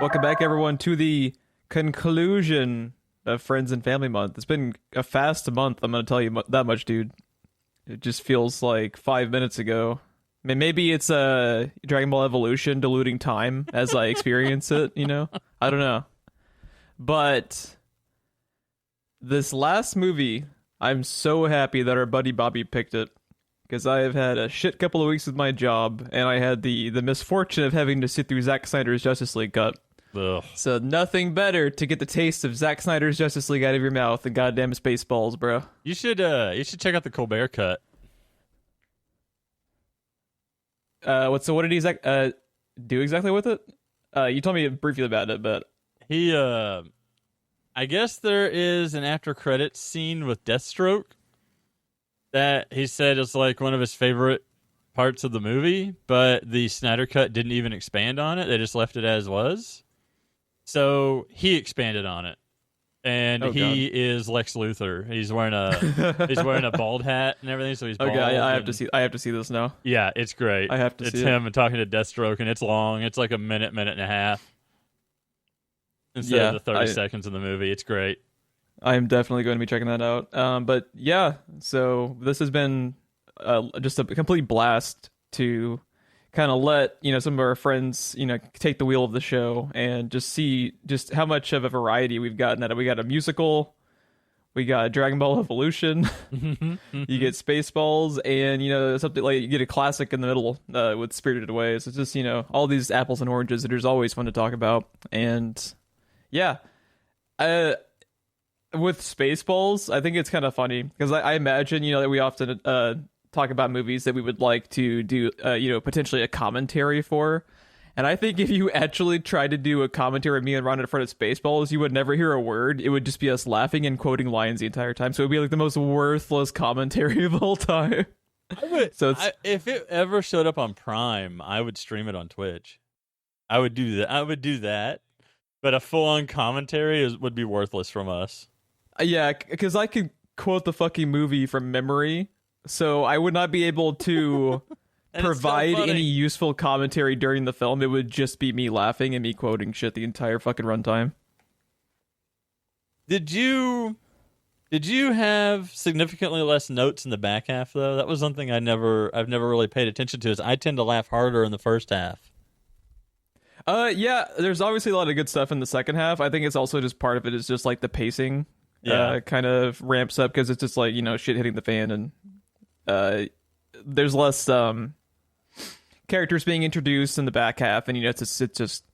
Welcome back, everyone, to the conclusion of Friends and Family Month. It's been a fast month, I'm going to tell you that much, dude. It just feels like 5 minutes ago. I mean, maybe it's Dragon Ball Evolution diluting time as I experience it, you know? I don't know. But this last movie, I'm so happy that our buddy Bobby picked it. Because I have had a shit couple of weeks with my job, and I had the misfortune of having to sit through Zack Snyder's Justice League cut. Ugh. So nothing better to get the taste of Zack Snyder's Justice League out of your mouth than goddamn Spaceballs, bro. You should check out the Colbert cut. What did he do exactly with it? You told me briefly about it, but He I guess there is an after credits scene with Deathstroke that he said is like one of his favorite parts of the movie, but the Snyder cut didn't even expand on it. They just left it as was. So he expanded on it. And he is Lex Luthor. He's wearing a bald hat and everything, so he's bald. Okay, I have to see this now. Yeah, it's great. I have to see It's him and talking to Deathstroke, and it's long. It's like a minute and a half. Instead of the 30 seconds in the movie. It's great. I am definitely going to be checking that out. But yeah, so this has been just a complete blast to kind of let, some of our friends, take the wheel of the show and just see just how much of a variety we've gotten at it. We got a musical, we got Dragon Ball Evolution, you get Spaceballs, and, something like you get a classic in the middle with Spirited Away. So it's just, all these apples and oranges that is always fun to talk about. And yeah, with Spaceballs, I think it's kind of funny because I imagine, that we often talk about movies that we would like to do, potentially a commentary for. And I think if you actually tried to do a commentary with me and Ron in front of Spaceballs, you would never hear a word. It would just be us laughing and quoting lines the entire time. So it would be like the most worthless commentary of all time. If it ever showed up on Prime, I would stream it on Twitch. I would do that. But a full-on commentary would be worthless from us. Yeah, because I could quote the fucking movie from memory, so I would not be able to provide any useful commentary during the film. It would just be me laughing and me quoting shit the entire fucking runtime. Did you have significantly less notes in the back half, though? That was something I've never really paid attention to. Is I tend to laugh harder in the first half. Yeah, there's obviously a lot of good stuff in the second half. I think it's also just part of it is just like the pacing kind of ramps up because it's just like, shit hitting the fan and there's less characters being introduced in the back half and, it's just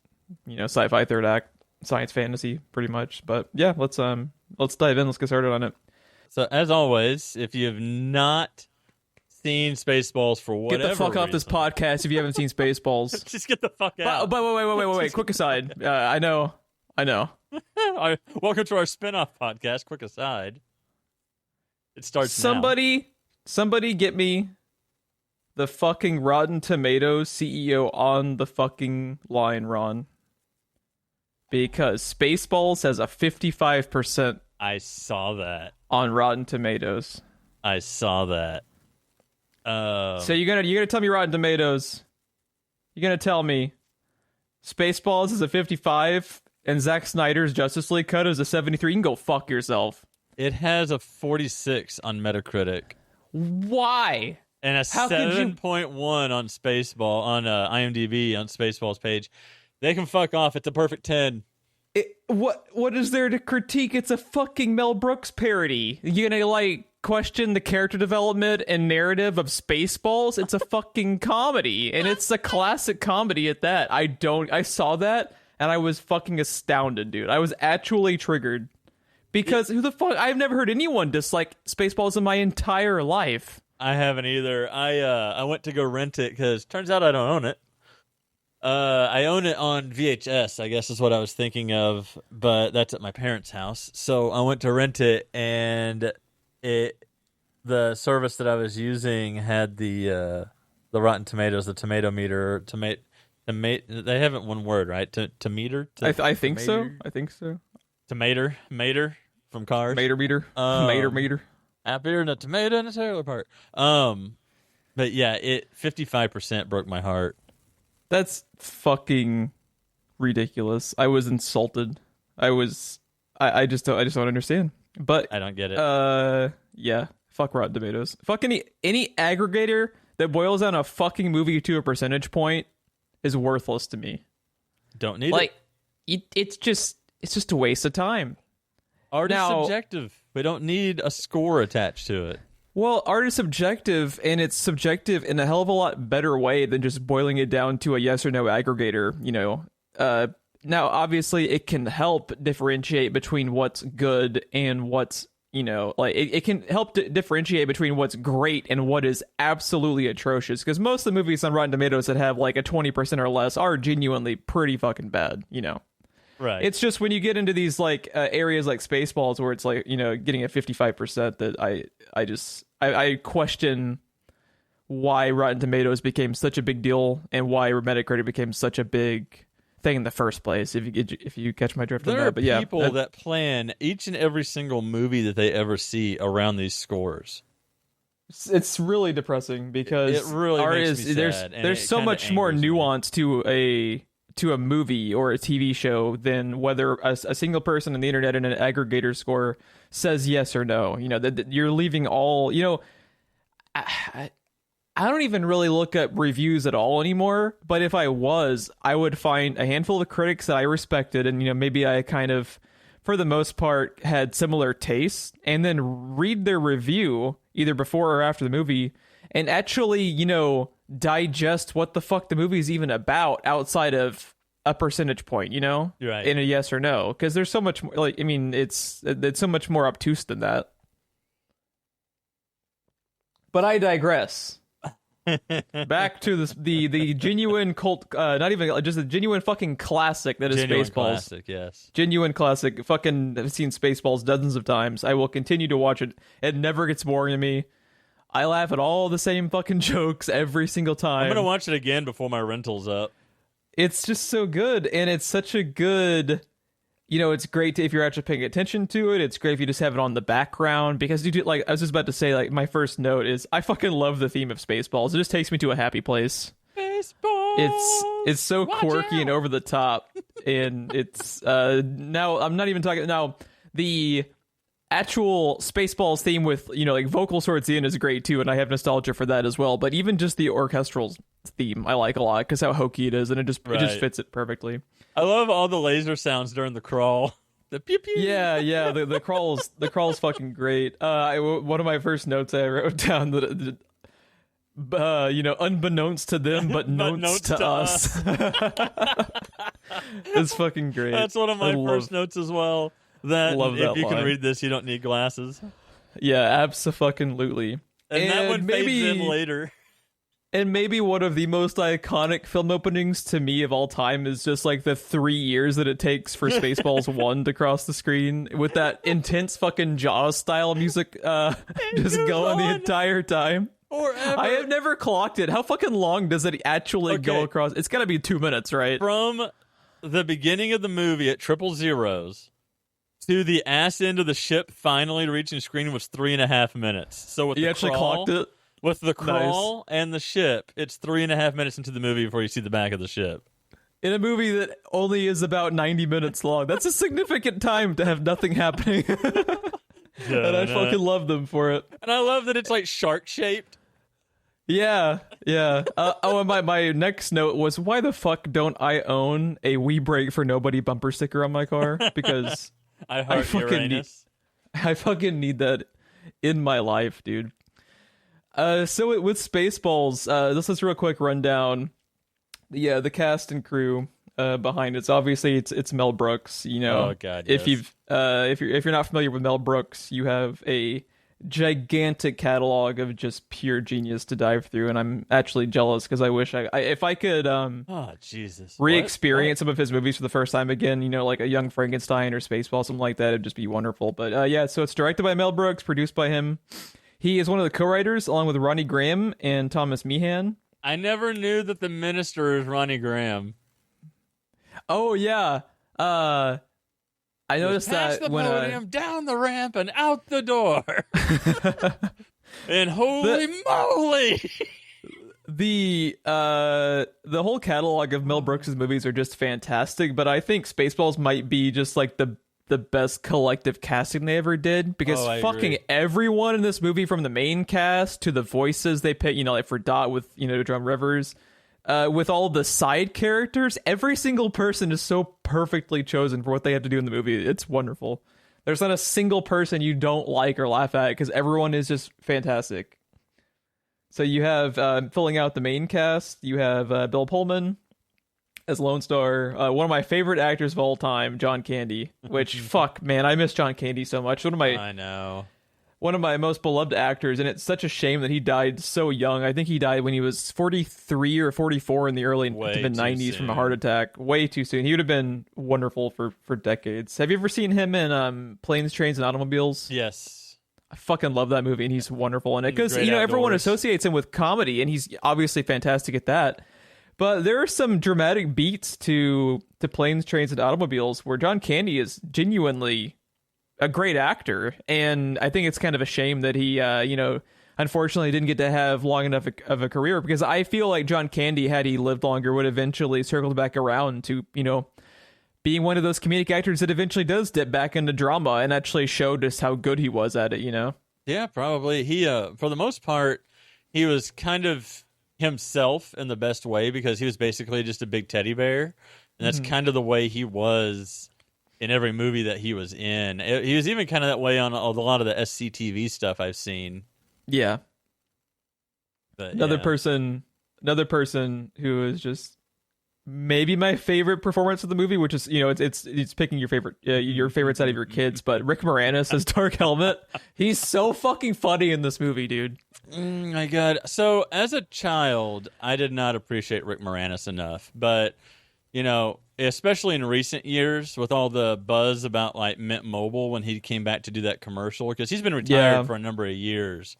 sci-fi third act, science fantasy pretty much. But yeah, let's dive in. Let's get started on it. So as always, if you have not seen Spaceballs for whatever get the fuck reason. Off this podcast if you haven't seen Spaceballs. Just get the fuck out. But wait. Quick aside. I know. Welcome to our spin-off podcast, Quick Aside. It starts now. Somebody get me the fucking Rotten Tomatoes CEO on the fucking line, Ron. Because Spaceballs has a 55%. I saw that. On Rotten Tomatoes. I saw that. So you're gonna tell me Rotten Tomatoes? You're gonna tell me Spaceballs is a 55 and Zack Snyder's Justice League cut is a 73? You can go fuck yourself. It has a 46 on Metacritic. Why? And a 7.1 on Spaceball on IMDb on Spaceballs page. They can fuck off. It's a perfect 10. What is there to critique? It's a fucking Mel Brooks parody. You're gonna question the character development and narrative of Spaceballs? It's a fucking comedy, and it's a classic comedy at that. I saw that and I was fucking astounded, dude. I was actually triggered because who the fuck? I've never heard anyone dislike Spaceballs in my entire life. I haven't either. I went to go rent it because turns out I don't own it. I own it on VHS, I guess is what I was thinking of, but that's at my parents' house. So I went to rent it, and the service that I was using had the Rotten Tomatoes, the tomato meter, they haven't one word, right? To meter? I think so. Tomater from Cars. Mater meter. Mater meter. Happier than a tomato in a trailer park. But yeah, 55% broke my heart. That's fucking ridiculous. I was insulted. I just don't understand. But I don't get it. Yeah, fuck Rotten Tomatoes. Fuck any aggregator that boils down a fucking movie to a percentage point is worthless to me. Don't need it's just a waste of time. Art is subjective. We don't need a score attached to it. Well, art is subjective, and it's subjective in a hell of a lot better way than just boiling it down to a yes or no aggregator, you know. Now, obviously, it can help differentiate between what's good and what's, you know, like, it can help differentiate between what's great and what is absolutely atrocious, because most of the movies on Rotten Tomatoes that have, like, a 20% or less are genuinely pretty fucking bad, you know. Right. It's just when you get into these, like, areas like Spaceballs where it's, like, you know, getting a 55% that I question why Rotten Tomatoes became such a big deal and why Metacritic became such a big thing in the first place, if you catch my drift on that. But yeah, there are people that plan each and every single movie that they ever see around these scores. It's really depressing because it really makes me sad. There's so much more nuance to a movie or a TV show than whether a single person on the internet and an aggregator score says yes or no. You know, that you're leaving all, you know, I don't even really look up reviews at all anymore, but if I was, I would find a handful of critics that I respected, and, you know, maybe I kind of, for the most part, had similar tastes, and then read their review either before or after the movie, and actually, you know, digest what the fuck the movie's even about outside of a percentage point, you know? Right. In a yes or no, because there's so much more, like, I mean, it's so much more obtuse than that. But I digress. Back to the genuine cult, not even just a genuine fucking classic that is genuine Spaceballs. Classic, yes. Genuine classic. Fucking, I've seen Spaceballs dozens of times. I will continue to watch it. It never gets boring to me. I laugh at all the same fucking jokes every single time. I'm gonna watch it again before my rental's up. It's just so good, and it's such a good. You know, it's great if you're actually paying attention to it. It's great if you just have it on the background, because you do, like, I was just about to say, like, my first note is I fucking love the theme of Spaceballs. It just takes me to a happy place. Spaceballs. It's so quirky and over the top, and it's now I'm not even talking now. The actual Spaceballs theme with, you know, like, vocals towards the end is great too, and I have nostalgia for that as well. But even just the orchestral theme I like a lot because how hokey it is, and it just fits it perfectly. I love all the laser sounds during the crawl. The pew pew. Yeah. The crawl's fucking great. One of my first notes I wrote down that, you know, unbeknownst to them, but notes to us. It's fucking great. That's one of my first notes as well. That love that if you line. can read this, you don't need glasses. Yeah, abso-fucking-lutely. And that one fades in later. And maybe one of the most iconic film openings to me of all time is just, like, the 3 years that it takes for Spaceballs 1 to cross the screen with that intense fucking Jaws-style music just going the entire time. Forever. I have never clocked it. How fucking long does it actually go across? It's got to be 2 minutes, right? From the beginning of the movie at 000 to the ass end of the ship finally reaching screen was 3.5 minutes. So with you the actually crawl, clocked it? With the crawl and the ship, it's 3.5 minutes into the movie before you see the back of the ship. In a movie that only is about 90 minutes long. That's a significant time to have nothing happening. And I fucking love them for it. And I love that it's, like, shark-shaped. Yeah. And my next note was, why the fuck don't I own a We Break for Nobody bumper sticker on my car? Because I fucking need that in my life, dude. So with Spaceballs, this is a real quick rundown. Yeah, the cast and crew behind it's obviously it's Mel Brooks. You know, oh god, if yes. if you're not familiar with Mel Brooks, you have a gigantic catalog of just pure genius to dive through, and I'm actually jealous because I wish if I could oh Jesus re-experience some of his movies for the first time again, you know, like a Young Frankenstein or Spaceballs, something like that. It'd just be wonderful. But yeah, so it's directed by Mel Brooks, produced by him. He is one of the co-writers, along with Ronnie Graham and Thomas Meehan. I never knew that the minister is Ronnie Graham. Oh yeah, I noticed Past that the when podium, down the ramp, and out the door. And holy moly! The whole catalog of Mel Brooks' movies are just fantastic, but I think Spaceballs might be just like the best collective casting they ever did, because fucking agree. everyone in this movie, from the main cast to the voices they pick, like for Dot with Drum Rivers, with all the side characters, every single person is so perfectly chosen for what they have to do in the movie. It's wonderful. There's not a single person you don't like or laugh at, because everyone is just fantastic. So you have, filling out the main cast, you have Bill Pullman as Lone Star, one of my favorite actors of all time, John Candy, which, fuck, man, I miss John Candy so much. I know. One of my most beloved actors, and it's such a shame that he died so young. I think he died when he was 43 or 44 in the early to mid-90s from a heart attack. Way too soon. He would have been wonderful for decades. Have you ever seen him in Planes, Trains, and Automobiles? Yes. I fucking love that movie, and he's wonderful in it, because everyone associates him with comedy, and he's obviously fantastic at that. But there are some dramatic beats to Planes, Trains, and Automobiles where John Candy is genuinely a great actor, and I think it's kind of a shame that he, unfortunately didn't get to have long enough of a career, because I feel like John Candy, had he lived longer, would eventually circled back around to, being one of those comedic actors that eventually does dip back into drama and actually show just how good he was at it, Yeah, probably. He, for the most part, he was kind of himself in the best way, because he was basically just a big teddy bear, and that's kind of the way he was in every movie that he was in. He was even kind of that way on a lot of the SCTV stuff I've seen. Yeah. But, another person who is just maybe my favorite performance of the movie, which is, it's picking your favorites out of your kids, but Rick Moranis as Dark Helmet. He's so fucking funny in this movie, dude. My God. So as a child, I did not appreciate Rick Moranis enough, but especially in recent years with all the buzz about like Mint Mobile when he came back to do that commercial, because he's been retired for a number of years.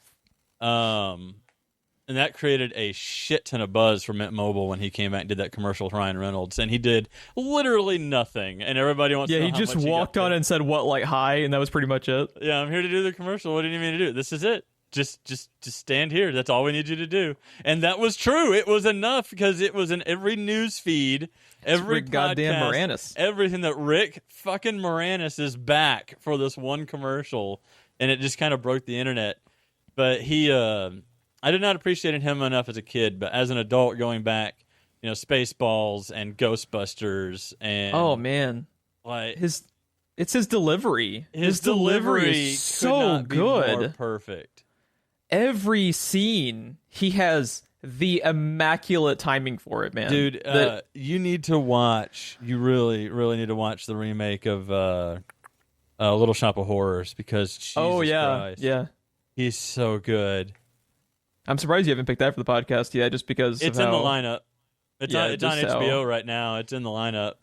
And that created a shit ton of buzz for Mint Mobile when he came back and did that commercial with Ryan Reynolds, and he did literally nothing, and everybody wants to know he how just much walked on and said hi, and that was pretty much it. Yeah, I'm here to do the commercial. What do you mean to do? This is it. Just stand here. That's all we need you to do. And that was true. It was enough, because it was in every news feed, every Rick goddamn Moranis, everything, that Rick fucking Moranis is back for this one commercial, and it just kind of broke the internet. But he, I did not appreciate him enough as a kid, but as an adult, going back, Spaceballs and Ghostbusters, and oh man, like it's his delivery. His delivery is so good, more perfect. Every scene, he has the immaculate timing for it, man. Dude, you need to watch. You really, really need to watch the remake of Little Shop of Horrors, because Jesus Christ, yeah, he's so good. I'm surprised you haven't picked that for the podcast yet, just because it's in the lineup. It's on HBO right now. It's in the lineup.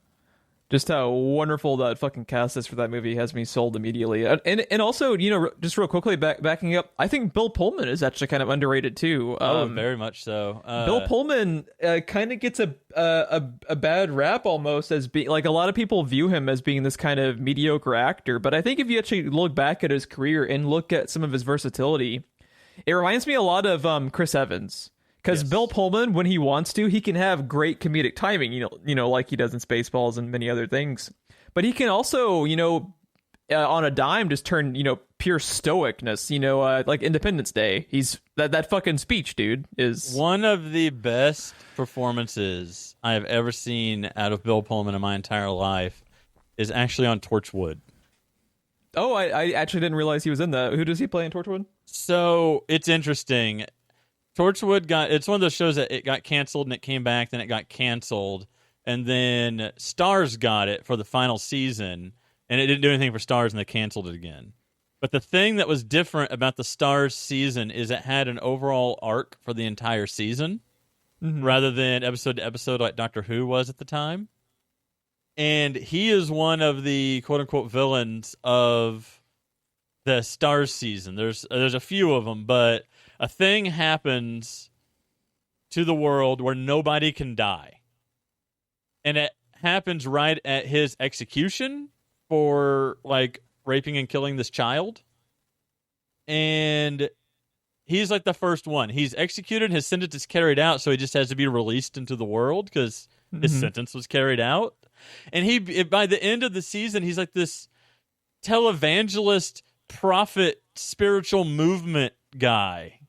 Just how wonderful that fucking cast is for that movie has me sold immediately. And also, just real quickly, backing up, I think Bill Pullman is actually kind of underrated too. Very much so. Bill Pullman kind of gets a bad rap almost, as being like, a lot of people view him as being this kind of mediocre actor. But I think if you actually look back at his career and look at some of his versatility, it reminds me a lot of Chris Evans. Because Bill Pullman, when he wants to, he can have great comedic timing, like he does in Spaceballs and many other things. But he can also, on a dime, just turn, pure stoicness, like Independence Day. He's that fucking speech, dude, is one of the best performances I have ever seen out of Bill Pullman in my entire life is actually on Torchwood. Oh, I actually didn't realize he was in that. Who does he play in Torchwood? So it's interesting. Torchwood it's one of those shows that it got canceled and it came back, then it got canceled, and then Stars got it for the final season, and it didn't do anything for Stars, and they canceled it again. But the thing that was different about the Stars season is it had an overall arc for the entire season, rather than episode to episode like Doctor Who was at the time. And he is one of the quote-unquote villains of the Stars season. There's a few of them, but a thing happens to the world where nobody can die. And it happens right at his execution for, like, raping and killing this child. And he's like the first one. He's executed, his sentence is carried out, so he just has to be released into the world because his sentence was carried out. And by the end of the season, he's like this televangelist, prophet, spiritual movement guy.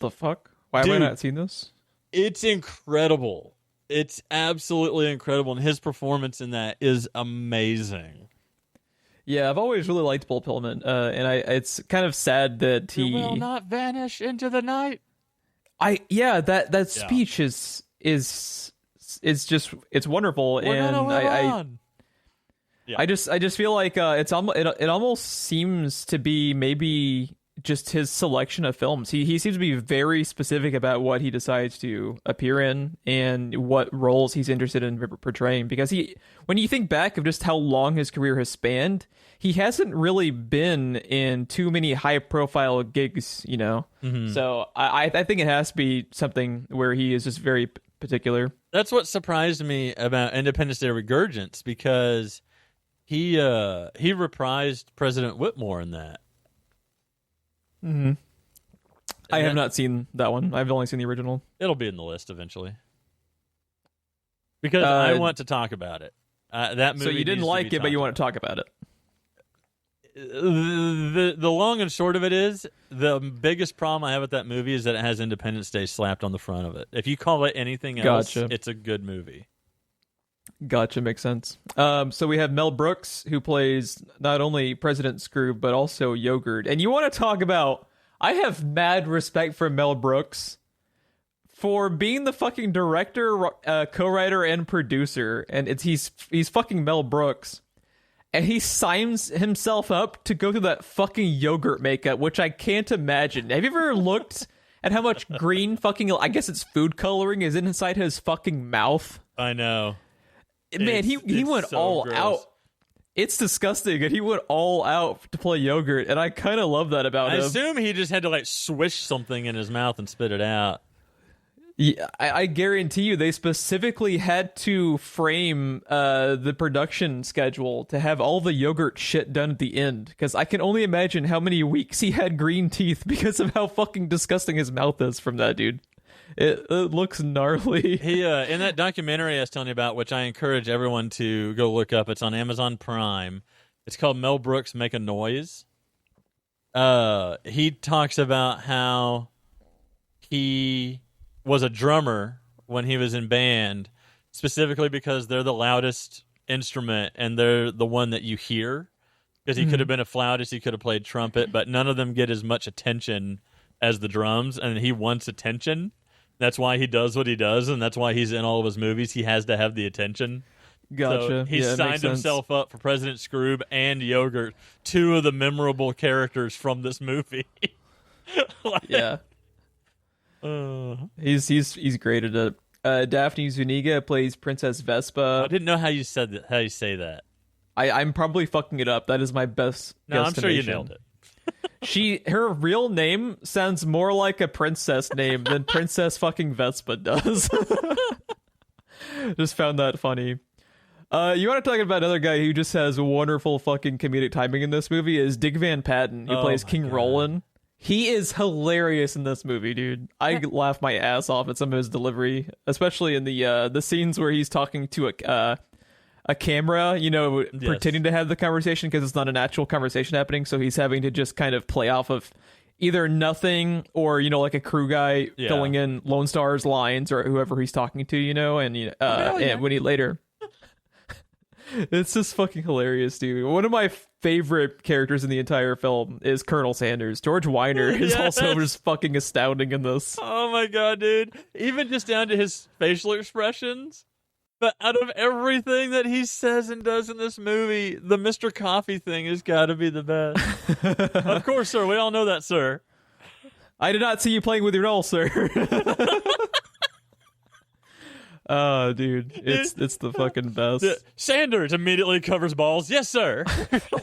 The fuck? Why have I not seen this? It's incredible. It's absolutely incredible, and his performance in that is amazing. Yeah, I've always really liked Bill Pullman, and it's kind of sad that he will not vanish into the night. That speech is just it's wonderful, and I just feel like it almost seems to be maybe just his selection of films. He seems to be very specific about what he decides to appear in and what roles he's interested in portraying. Because when you think back of just how long his career has spanned, he hasn't really been in too many high profile gigs, you know? Mm-hmm. So I think it has to be something where he is just very particular. That's what surprised me about Independence Day Regurgence, because he reprised President Whitmore in that. Mm-hmm. I have not seen that one. I've only seen the original. It'll be in the list eventually. Because I want to talk about it. That movie. So you didn't like it, but you want to talk about it. The long and short of it is, the biggest problem I have with that movie is that it has Independence Day slapped on the front of it. If you call it anything else, it's a good movie. Gotcha, makes sense. So we have Mel Brooks, who plays not only President Scrooge, but also Yogurt. And you want to talk about... I have mad respect for Mel Brooks for being the fucking director, co-writer, and producer. And he's fucking Mel Brooks. And he signs himself up to go through that fucking yogurt makeup, which I can't imagine. Have you ever looked at how much green fucking... I guess it's food coloring is inside his fucking mouth? I know. Man, he went so all gross. Out. It's disgusting, and he went all out to play Yogurt, and I kind of love that about him. I assume he just had to like swish something in his mouth and spit it out. Yeah, I guarantee you they specifically had to frame the production schedule to have all the Yogurt shit done at the end, because I can only imagine how many weeks he had green teeth because of how fucking disgusting his mouth is from that dude. It looks gnarly. He in that documentary I was telling you about, which I encourage everyone to go look up. It's on Amazon Prime. It's called Mel Brooks Make a Noise. He talks about how he was a drummer when he was in band, specifically because they're the loudest instrument and they're the one that you hear. Because he could have been a flautist, he could have played trumpet, but none of them get as much attention as the drums, and he wants attention. That's why he does what he does, and that's why he's in all of his movies. He has to have the attention. Gotcha. So he signed himself up for President Scrooge and Yogurt, two of the memorable characters from this movie. Yeah. He's great at it. Daphne Zuniga plays Princess Vespa. I didn't know how you said that. How you say that? I'm probably fucking it up. That is my best. No, I'm sure you nailed it. Her real name sounds more like a princess name than Princess fucking Vespa does. Just found that funny. You want to talk about another guy who just has wonderful fucking comedic timing in this movie is Dick Van Patten, who plays King Roland. He is hilarious in this movie, dude. I laugh my ass off at some of his delivery, especially in the scenes where he's talking to a camera, you know, pretending to have the conversation because it's not an actual conversation happening. So he's having to just kind of play off of either nothing or, you know, like a crew guy filling in Lone Star's lines or whoever he's talking to, you know, and and when he later. It's just fucking hilarious, dude. One of my favorite characters in the entire film is Colonel Sanders. George Weiner is also just fucking astounding in this. Oh my god, dude. Even just down to his facial expressions. But out of everything that he says and does in this movie, the Mr. Coffee thing has got to be the best. Of course, sir. We all know that, sir. I did not see you playing with your doll, sir. Oh, dude. It's the fucking best. Sanders immediately covers balls. Yes, sir.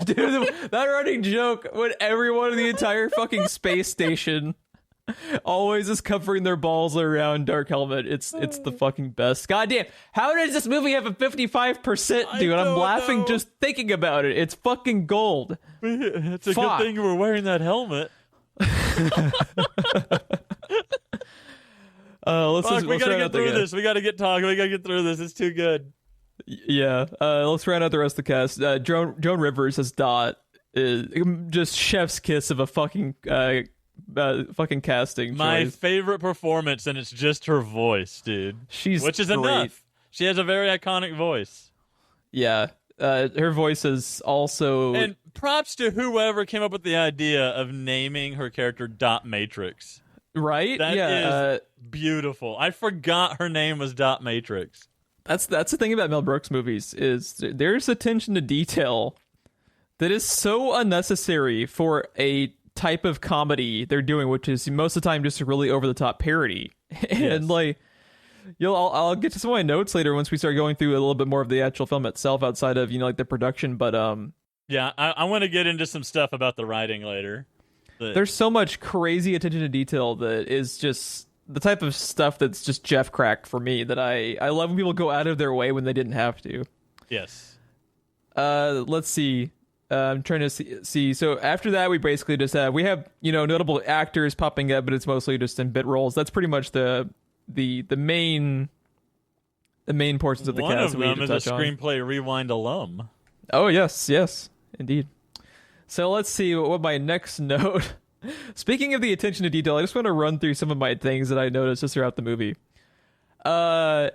Dude, that running joke when everyone in the entire fucking space station always is covering their balls around Dark Helmet. It's the fucking best. Goddamn. How does this movie have a 55%, dude? I'm laughing just thinking about it. It's fucking gold. It's a good thing you were wearing that helmet. We gotta get through this. We gotta get talking. We gotta get through this. It's too good. Yeah. Let's round out the rest of the cast. Joan Rivers as Dot is just chef's kiss of a fucking casting. My choice. favorite performance, and it's just her voice, dude. Which is great. enough. She has a very iconic voice. Yeah. Her voice is also. And props to whoever came up with the idea of naming her character Dot Matrix. Right? That is beautiful. I forgot her name was Dot Matrix. That's the thing about Mel Brooks movies is there's attention to detail that is so unnecessary for a type of comedy they're doing, which is most of the time just a really over the top parody. And like, I'll get to some of my notes later once we start going through a little bit more of the actual film itself outside of like the production. But yeah, I want to get into some stuff about the writing later. But there's so much crazy attention to detail that is just the type of stuff that's just Jeff crack for me that I love when people go out of their way when they didn't have to. Yes. Let's see. I'm trying to see. So after that, we basically just have notable actors popping up, but it's mostly just in bit roles. That's pretty much the main portions of the cast. One of them is a Screenplay Rewind alum. Oh yes, indeed. So let's see what my next note. Speaking of the attention to detail, I just want to run through some of my things that I noticed just throughout the movie. The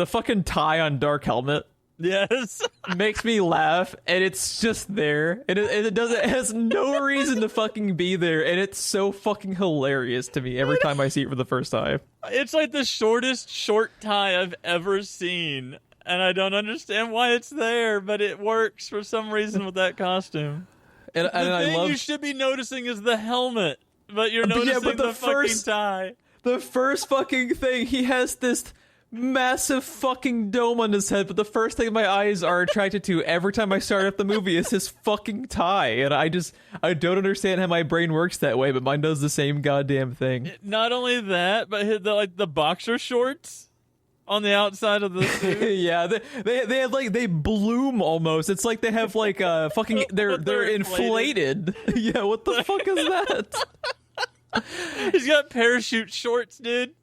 fucking tie on Dark Helmet. Yes. Makes me laugh, and it's just there. And it has no reason to fucking be there, and it's so fucking hilarious to me every time I see it for the first time. It's like the shortest short tie I've ever seen, and I don't understand why it's there, but it works for some reason with that costume. And the thing you should be noticing is the helmet, but you're noticing the fucking tie. The first fucking thing, he has this massive fucking dome on his head, but the first thing my eyes are attracted to every time I start up the movie is his fucking tie, and I don't understand how my brain works that way, but mine does the same goddamn thing. Not only that, but the boxer shorts on the outside of the suit. Yeah, they have they bloom almost. It's like they have like fucking they're inflated. Yeah, what the fuck is that? He's got parachute shorts, dude.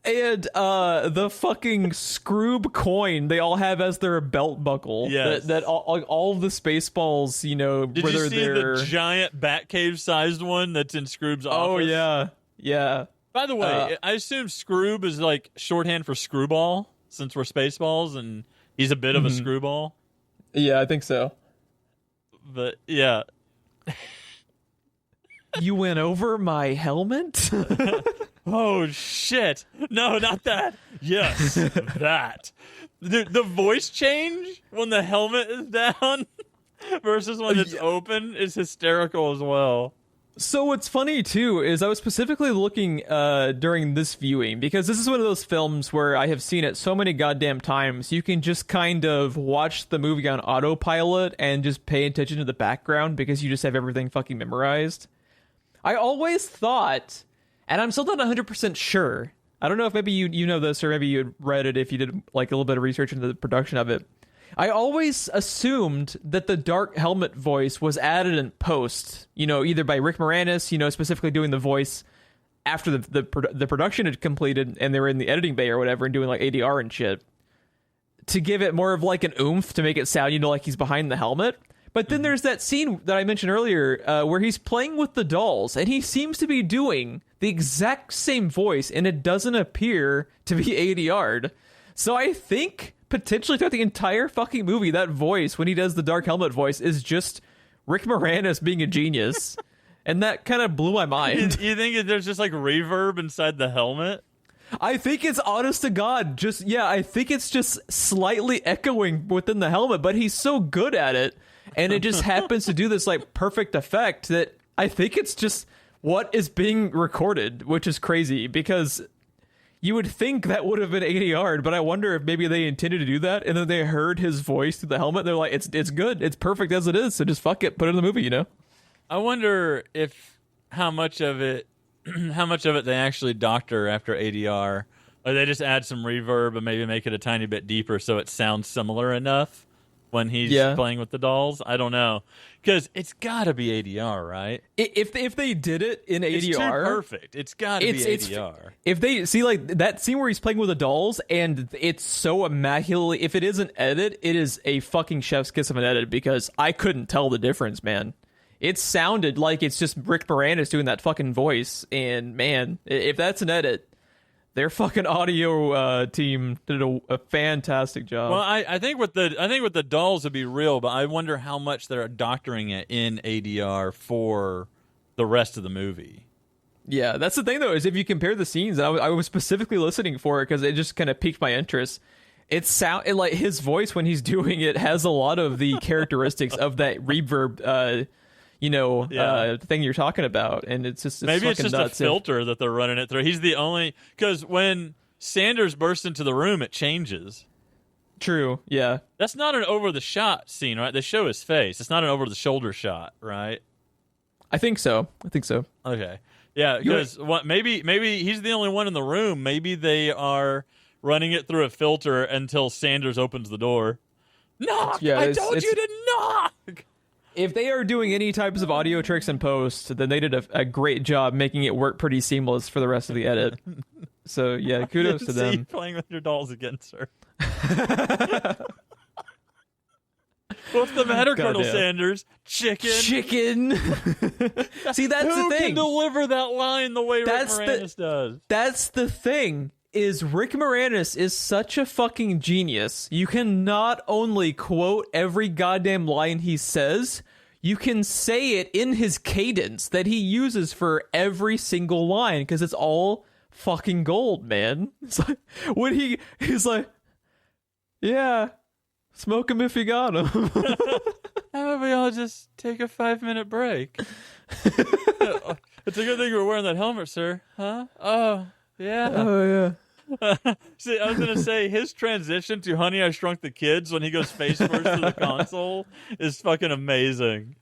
And the fucking Scroob coin they all have as their belt buckle. Yes. That all of the Spaceballs, Did you see the giant Batcave-sized one that's in Scroob's office? Oh, yeah. By the way, I assume Scroob is like shorthand for screwball, since we're Spaceballs, and he's a bit of a screwball. Yeah, I think so. But, yeah. You went over my helmet? Oh, shit. No, not that. Yes, that. The voice change when the helmet is down versus when it's open is hysterical as well. So what's funny, too, is I was specifically looking during this viewing, because this is one of those films where I have seen it so many goddamn times, you can just kind of watch the movie on autopilot and just pay attention to the background because you just have everything fucking memorized. I always thought, and I'm still not 100% sure, I don't know if maybe you know this, or maybe you had read it if you did like a little bit of research into the production of it. I always assumed that the Dark Helmet voice was added in post, either by Rick Moranis, specifically doing the voice after the production had completed and they were in the editing bay or whatever and doing like ADR and shit, to give it more of like an oomph to make it sound, like he's behind the helmet. But then there's that scene that I mentioned earlier where he's playing with the dolls, and he seems to be doing the exact same voice, and it doesn't appear to be ADR'd. So I think potentially throughout the entire fucking movie, that voice, when he does the Dark Helmet voice, is just Rick Moranis being a genius. And that kind of blew my mind. You think there's just like reverb inside the helmet? I think it's honest to God. I think it's just slightly echoing within the helmet, but he's so good at it. And it just happens to do this like perfect effect that I think it's just what is being recorded, which is crazy because you would think that would have been ADR'd, but I wonder if maybe they intended to do that and then they heard his voice through the helmet. And they're like, it's good. It's perfect as it is. So just fuck it. Put it in the movie, I wonder if how much of it they actually doctor after ADR, or they just add some reverb and maybe make it a tiny bit deeper so it sounds similar enough when he's playing with the dolls. I don't know, because it's got to be ADR, right? If they did it in ADR, it's too perfect. It's got to be ADR. If they see like that scene where he's playing with the dolls and it's so immaculately, if it is an edit, it is a fucking chef's kiss of an edit, because I couldn't tell the difference, man. It sounded like it's just Rick Moranis doing that fucking voice, and man, if that's an edit, their fucking audio team did a fantastic job. Well, I think with the dolls would be real, but I wonder how much they're doctoring it in ADR for the rest of the movie. Yeah, that's the thing though, is if you compare the scenes, and I was specifically listening for it because it just kind of piqued my interest. It like his voice when he's doing it has a lot of the characteristics of that reverb. Thing you're talking about, and it's maybe it's just nuts a filter that they're running it through. He's the only, because when Sanders bursts into the room, it changes. True, yeah. That's not an over the shot scene, right? They show his face. It's not an over the shoulder shot, right? I think so. Okay, yeah, because maybe he's the only one in the room. Maybe they are running it through a filter until Sanders opens the door. Knock! Yeah, I told you to knock. If they are doing any types of audio tricks in post, then they did a great job making it work pretty seamless for the rest of the edit. So yeah, kudos to them. See you playing with your dolls again, sir. What's the matter, Colonel Sanders? Chicken. See, that's the thing. Who can deliver that line the way Rick Moranis does? That's the thing. Is Rick Moranis is such a fucking genius. You can not only quote every goddamn line he says, you can say it in his cadence that he uses for every single line, because it's all fucking gold, man. It's like, when he's like, yeah, smoke him if you got him. How about we all just take a 5-minute break? It's a good thing we're wearing that helmet, sir. Huh? Yeah. Oh, yeah. See, I was going to say, his transition to Honey, I Shrunk the Kids when he goes face first to the console is fucking amazing.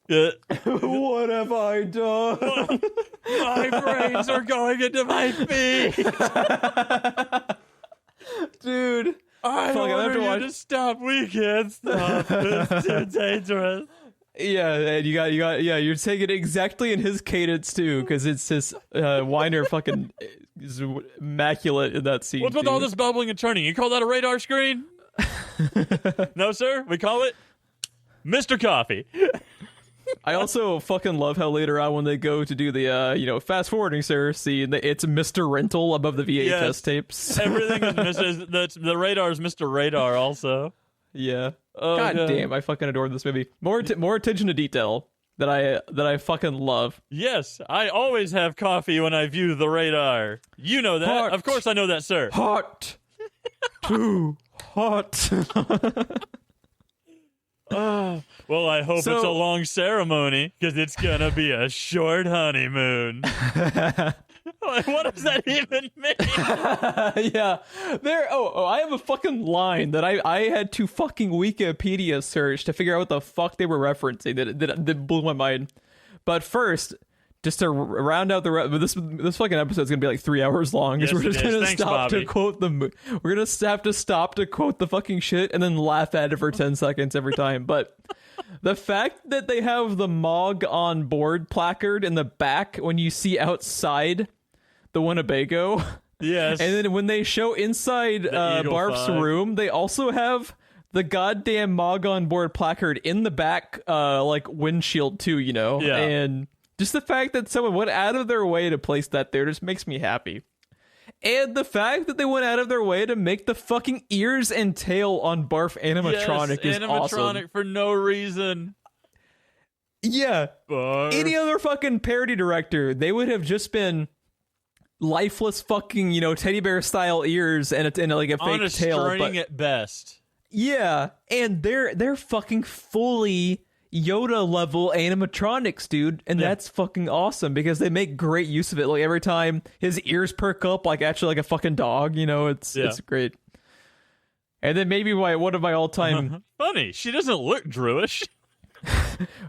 Yeah. What have I done? My brains are going into my feet. Dude. I order you to stop. We can't stop. It's too dangerous. Yeah, and you're saying it exactly in his cadence too, because it's his Weiner fucking is immaculate in that scene. What's with all this bubbling and churning? You call that a radar screen? No, sir. We call it Mr. Coffee. I also fucking love how later on when they go to do the fast forwarding, sir, scene, it's Mr. Rental above the VHS tapes. Everything is Mr. The radar is Mr. Radar also. Yeah. Oh, God damn, I fucking adored this movie. More attention to detail that I fucking love. Yes, I always have coffee when I view the radar. You know that. Hot. Of course I know that, sir. Hot. Too hot. Well, I hope it's a long ceremony, because it's going to be a short honeymoon. What does that even mean? Yeah. I have a fucking line that I had to fucking Wikipedia search to figure out what the fuck they were referencing that blew my mind. But first, just to round out this fucking episode is gonna be like 3 hours long, because we're just gonna stop to quote the. We're gonna have to stop to quote the fucking shit and then laugh at it for 10 seconds every time. But the fact that they have the Mog on board placard in the back when you see outside the Winnebago, yes, and then when they show inside Barf's room, they also have the goddamn Mog on board placard in the back, like windshield too, Yeah. And just the fact that someone went out of their way to place that there just makes me happy. And the fact that they went out of their way to make the fucking ears and tail on Barf animatronic is awesome. Animatronic for no reason. Yeah. Barf. Any other fucking parody director, they would have just been lifeless fucking, teddy bear style ears and like a fake on a tail. String at best. Yeah. And they're fucking fully Yoda level animatronics, dude, and that's fucking awesome, because they make great use of it. Like every time his ears perk up, like actually like a fucking dog, it's great. And then maybe one of my all-time funny, she doesn't look Druish.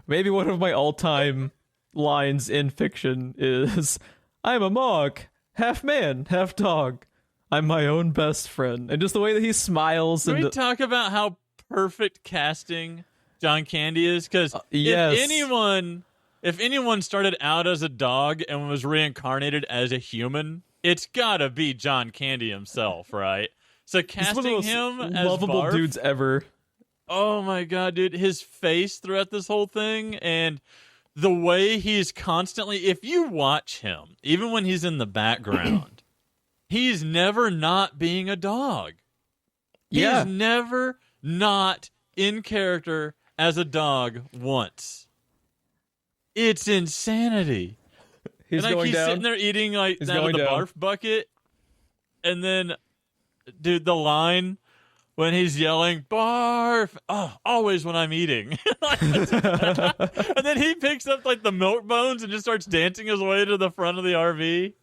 Maybe one of my all-time lines in fiction is, "I'm a Mog, half man, half dog. I'm my own best friend." And just the way that he smiles. Can we talk about how perfect casting John Candy is? Because yes. if anyone started out as a dog and was reincarnated as a human, it's gotta be John Candy himself, right? So casting him as lovable Barf, dudes ever. oh my god, dude, his face throughout this whole thing and the way he's constantly, if you watch him, even when he's in the background, he's never not being a dog. Yeah. He's never not in character as a dog once. It's insanity. He's and going he's down. sitting there eating out of the down. barf bucket. And then, dude, the line when he's yelling, barf, oh, always when I'm eating. And then he picks up like the milk bones and just starts dancing his way to the front of the RV.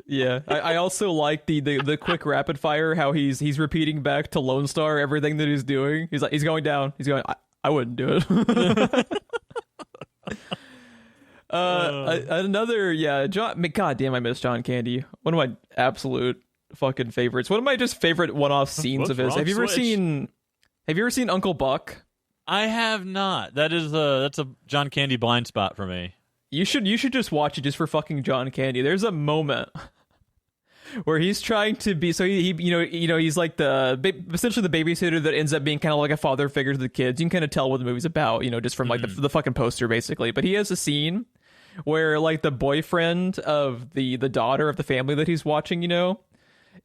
Yeah, I also like the quick rapid fire, how he's repeating back to Lone Star everything that he's doing. He's like, he's going down. He's going, I wouldn't do it. Another, John. God damn, I miss John Candy. One of my absolute fucking favorites. One of my just favorite one-off scenes of his. Have you ever seen Uncle Buck? I have not. That's a John Candy blind spot for me. You should just watch it just for fucking John Candy. There's a moment where he's trying to be, so he he's like essentially the babysitter that ends up being kind of like a father figure to the kids. You can kind of tell what the movie's about, just from like the fucking poster basically. But he has a scene where like the boyfriend of the daughter of the family that he's watching,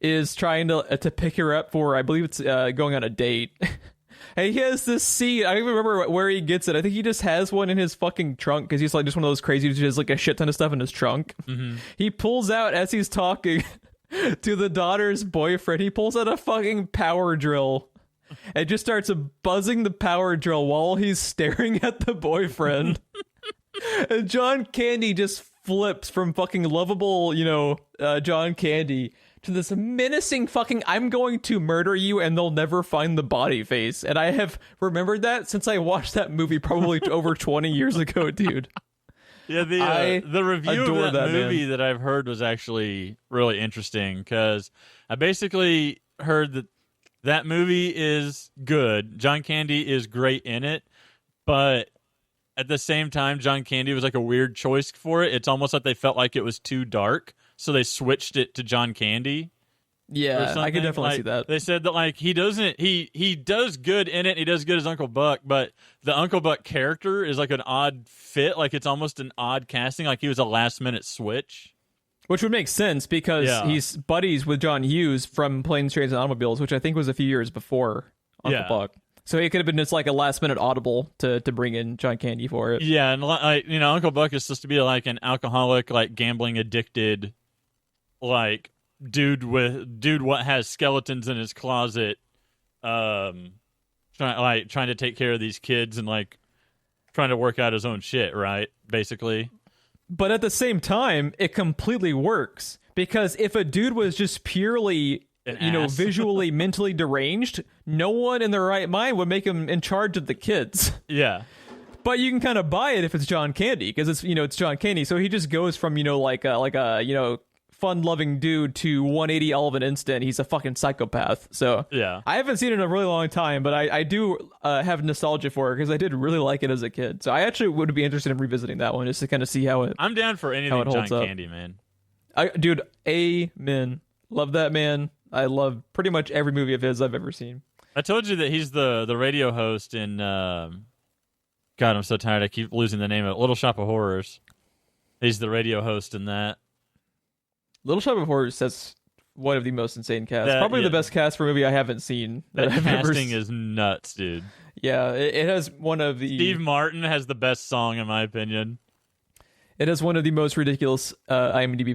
is trying to pick her up for, I believe it's going on a date. And he has this scene. I don't even remember where he gets it. I think he just has one in his fucking trunk because he's like just one of those crazy dudes who has like a shit ton of stuff in his trunk. Mm-hmm. He pulls out, as he's talking to the daughter's boyfriend, he pulls out a fucking power drill and just starts buzzing the power drill while he's staring at the boyfriend. And John Candy just flips from fucking lovable, John Candy to this menacing fucking I'm going to murder you and they'll never find the body face. And I have remembered that since I watched that movie probably over 20 years ago, dude. Yeah, the review of that movie that I've heard was actually really interesting because I basically heard that movie is good. John Candy is great in it, but at the same time, John Candy was like a weird choice for it. It's almost like they felt like it was too dark, so they switched it to John Candy. Yeah, I can definitely see that. They said that like he does good in it. He does good as Uncle Buck, but the Uncle Buck character is like an odd fit. Like it's almost an odd casting. Like he was a last minute switch, which would make sense because he's buddies with John Hughes from Planes, Trains, and Automobiles, which I think was a few years before Uncle Buck. So it could have been just like a last minute audible to bring in John Candy for it. Yeah, and Uncle Buck is supposed to be like an alcoholic, like gambling addicted, like dude what has skeletons in his closet, trying to take care of these kids and like trying to work out his own shit, right? Basically. But at the same time, it completely works because if a dude was just purely visually, mentally deranged, no one in their right mind would make him in charge of the kids. Yeah. But you can kind of buy it if it's John Candy because it's John Candy. So he just goes from, like a fun-loving dude to 180 all of an instant. He's a fucking psychopath. So yeah. I haven't seen it in a really long time, but I do have nostalgia for it because I did really like it as a kid. So I actually would be interested in revisiting that one just to kind of see how it I'm down for anything John Candy, man. Dude, amen. Love that man. I love pretty much every movie of his I've ever seen. I told you that he's the radio host in God, I'm so tired. I keep losing the name of it. Little Shop of Horrors. He's the radio host in that. Little Shop of Horrors has one of the most insane casts. Probably the best cast for a movie I haven't seen. That casting is nuts, dude. Yeah, it has one of the... Steve Martin has the best song, in my opinion. It has one of the most ridiculous IMDb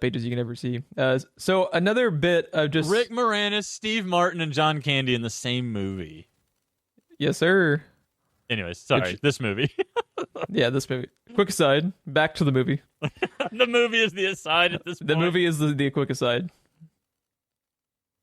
pages you can ever see. So another bit of just... Rick Moranis, Steve Martin, and John Candy in the same movie. Yes, sir. Anyways, sorry, this movie. Yeah, this movie. Quick aside, back to the movie. The movie is the aside at this point. The movie is the quick aside.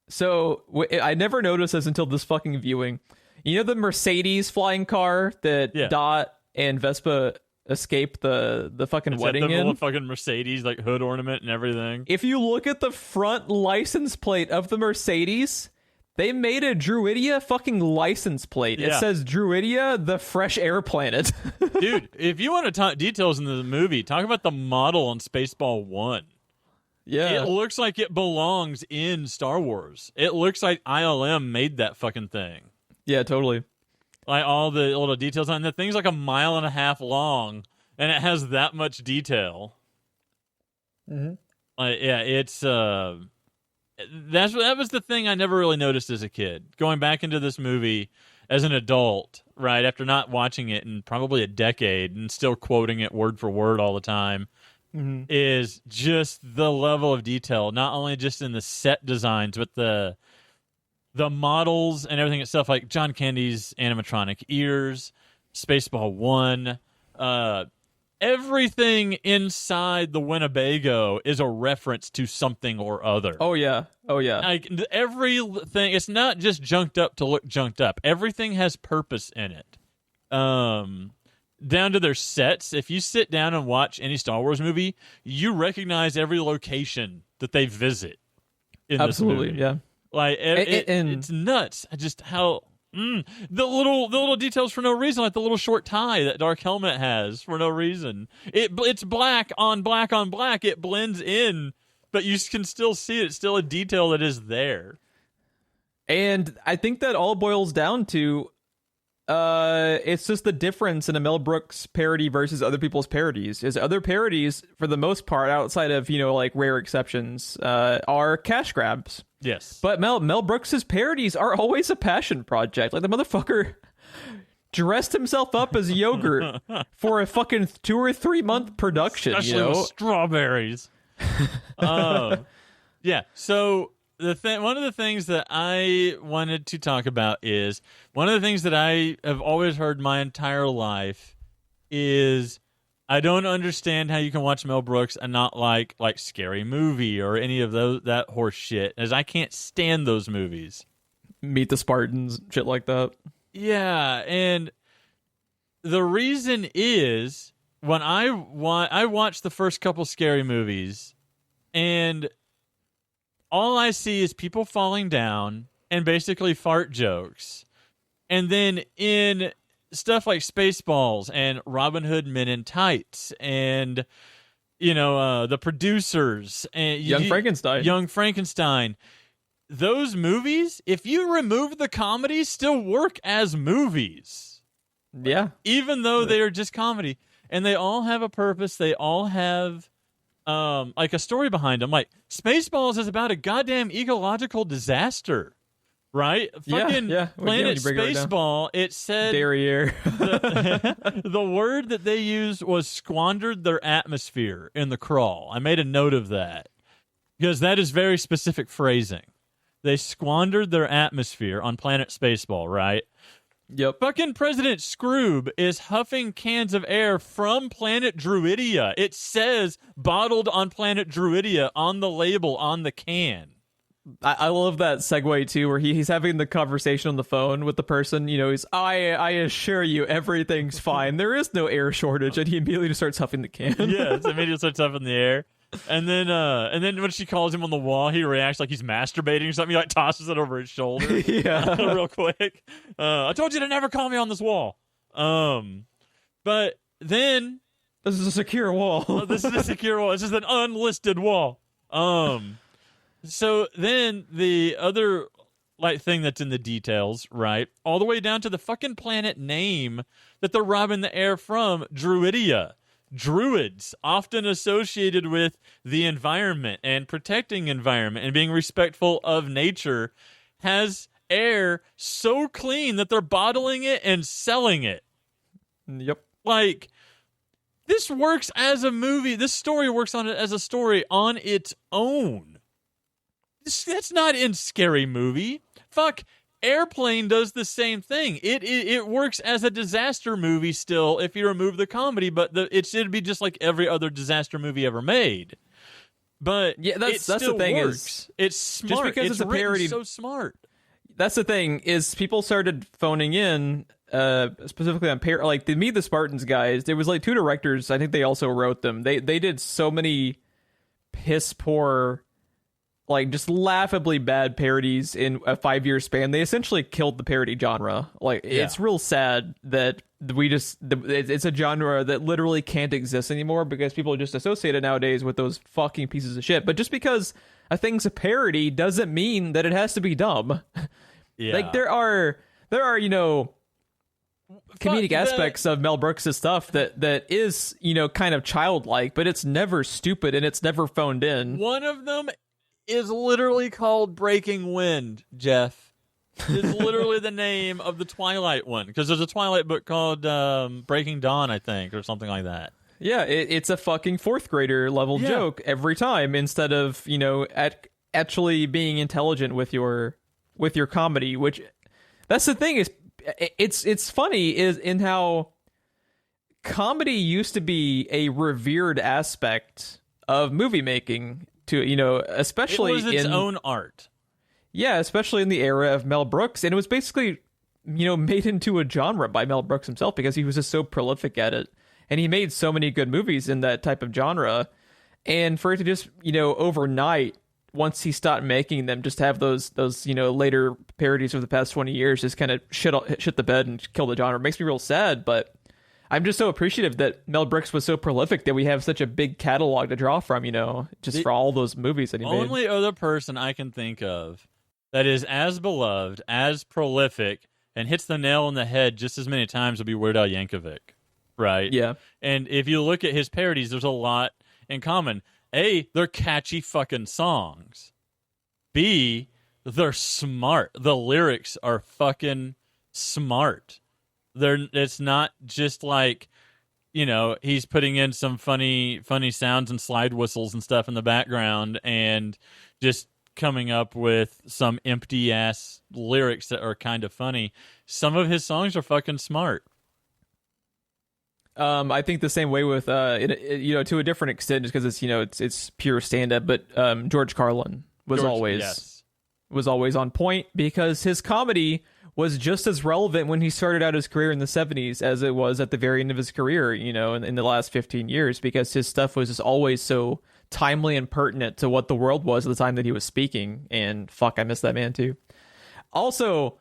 So, I never noticed this until this fucking viewing. You know the Mercedes flying car that Dot and Vespa escape the fucking wedding in? The fucking Mercedes, like, hood ornament and everything. If you look at the front license plate of the Mercedes, They made a Druidia fucking license plate. It says Druidia, the fresh air planet. Dude, if you want to talk details in the movie, talk about the model on Spaceball 1. Yeah. It looks like it belongs in Star Wars. It looks like ILM made that fucking thing. Yeah, totally. Like all the little details on it. The thing's like 1.5 miles long, and it has that much detail. Mm-hmm. It's that was the thing I never really noticed as a kid. Going back into this movie as an adult, right, after not watching it in probably a decade and still quoting it word for word all the time, is just the level of detail, not only just in the set designs, but the models and everything itself, like John Candy's animatronic ears, Spaceball 1, everything inside the Winnebago is a reference to something or other. Oh yeah. Like everything, it's not just junked up to look junked up. Everything has purpose in it. Down to their sets. If you sit down and watch any Star Wars movie, you recognize every location that they visit in this movie. Yeah. Like it's nuts. Just how. The little details for no reason, like the little short tie that Dark Helmet has for no reason. It's black on black on black. It blends in, but you can still see it. It's still a detail that is there. And I think that all boils down to it's just the difference in a Mel Brooks parody versus other people's parodies. Is other parodies, for the most part, outside of, like rare exceptions, are cash grabs. Yes. But Mel Brooks's parodies are always a passion project. Like, the motherfucker dressed himself up as yogurt for a fucking 2 or 3 month production. Especially with strawberries. Yeah. So one of the things that I wanted to talk about is one of the things that I have always heard my entire life is I don't understand how you can watch Mel Brooks and not like Scary Movie or any of that horse shit, as I can't stand those movies. Meet the Spartans, shit like that. Yeah, and the reason is when I watched the first couple Scary Movies, and all I see is people falling down and basically fart jokes. And then in stuff like Spaceballs and Robin Hood Men in Tights and, the producers and Young Frankenstein. Those movies, if you remove the comedy, still work as movies. Yeah. Even though they are just comedy. And they all have a purpose. They all have like a story behind them. Like Spaceballs is about a goddamn ecological disaster. Right? Fucking Planet Spaceball, it said derriere. the word that they used was squandered their atmosphere in the crawl. I made a note of that because that is very specific phrasing. They squandered their atmosphere on Planet Spaceball, right? Yep. Fucking President Scroob is huffing cans of air from Planet Druidia. It says bottled on Planet Druidia on the label on the can. I love that segue too, where he's having the conversation on the phone with the person. He's I assure you everything's fine. There is no air shortage, and he immediately just starts huffing the can. Yes, immediately starts huffing the air, and then when she calls him on the wall, he reacts like he's masturbating or something. He like tosses it over his shoulder, real quick. I told you to never call me on this wall. But then this is a secure wall. This is a secure wall. This is an unlisted wall. So then the other thing that's in the details, right? All the way down to the fucking planet name that they're robbing the air from, Druidia. Druids, often associated with the environment and protecting environment and being respectful of nature, has air so clean that they're bottling it and selling it. Yep. Like, this works as a movie. This story works on it as a story on its own. That's not in Scary Movie. Fuck, Airplane does the same thing. It works as a disaster movie still if you remove the comedy, but it should be just like every other disaster movie ever made. But yeah, that's the thing works. It's smart. Just because it's a parody, so smart. That's the thing is people started phoning in specifically on like the Meet the Spartans guys. There was like 2 directors. I think they also wrote them. They did so many piss poor like just laughably bad parodies in a 5-year span. They essentially killed the parody genre. Like it's real sad that it's a genre that literally can't exist anymore because people just associate it nowadays with those fucking pieces of shit. But just because a thing's a parody doesn't mean that it has to be dumb. Yeah. Like there are comedic aspects of Mel Brooks' stuff that is, kind of childlike, but it's never stupid and it's never phoned in. One of them is literally called Breaking Wind, Jeff. It's literally the name of the Twilight one, because there's a Twilight book called Breaking Dawn, I think, or something like that. Yeah, it's a fucking fourth grader level joke every time, instead of, actually being intelligent with your comedy, which that's the thing is it's funny is in how comedy used to be a revered aspect of movie making to, especially it was its own art. Yeah, especially in the era of Mel Brooks. And it was basically, made into a genre by Mel Brooks himself because he was just so prolific at it. And he made so many good movies in that type of genre. And for it to just, overnight, once he stopped making them, just have those later parodies of the past 20 years just kind of shit the bed and kill the genre. It makes me real sad, but I'm just so appreciative that Mel Brooks was so prolific that we have such a big catalog to draw from, just for all those movies that he made. Only other person I can think of that is as beloved, as prolific, and hits the nail on the head just as many times would be Weird Al Yankovic, right? Yeah. And if you look at his parodies, there's a lot in common. A, they're catchy fucking songs. B, they're smart. The lyrics are fucking smart. It's not just like, he's putting in some funny sounds and slide whistles and stuff in the background and just coming up with some empty ass lyrics that are kind of funny. Some of his songs are fucking smart. I think the same way with to a different extent, just because it's pure stand up. But George Carlin was always on point because his comedy was just as relevant when he started out his career in the 70s as it was at the very end of his career, in the last 15 years, because his stuff was just always so timely and pertinent to what the world was at the time that he was speaking. And fuck, I miss that man too. Also,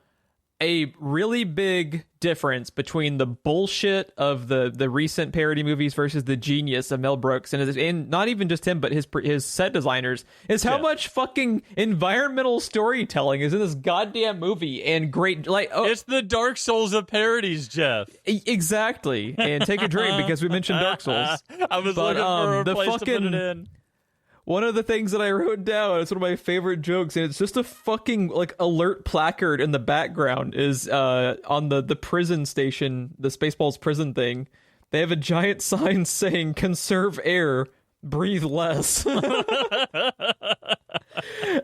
a really big difference between the bullshit of the recent parody movies versus the genius of Mel Brooks, and not even just him, but his set designers, is how much fucking environmental storytelling is in this goddamn movie. And great, it's the Dark Souls of parodies, Jeff. Exactly. And take a drink because we mentioned Dark Souls. I was looking for a place to put it in. One of the things that I wrote down, it's one of my favorite jokes, and it's just a fucking alert placard in the background is on the prison station, the Spaceballs prison thing. They have a giant sign saying "Conserve air, breathe less."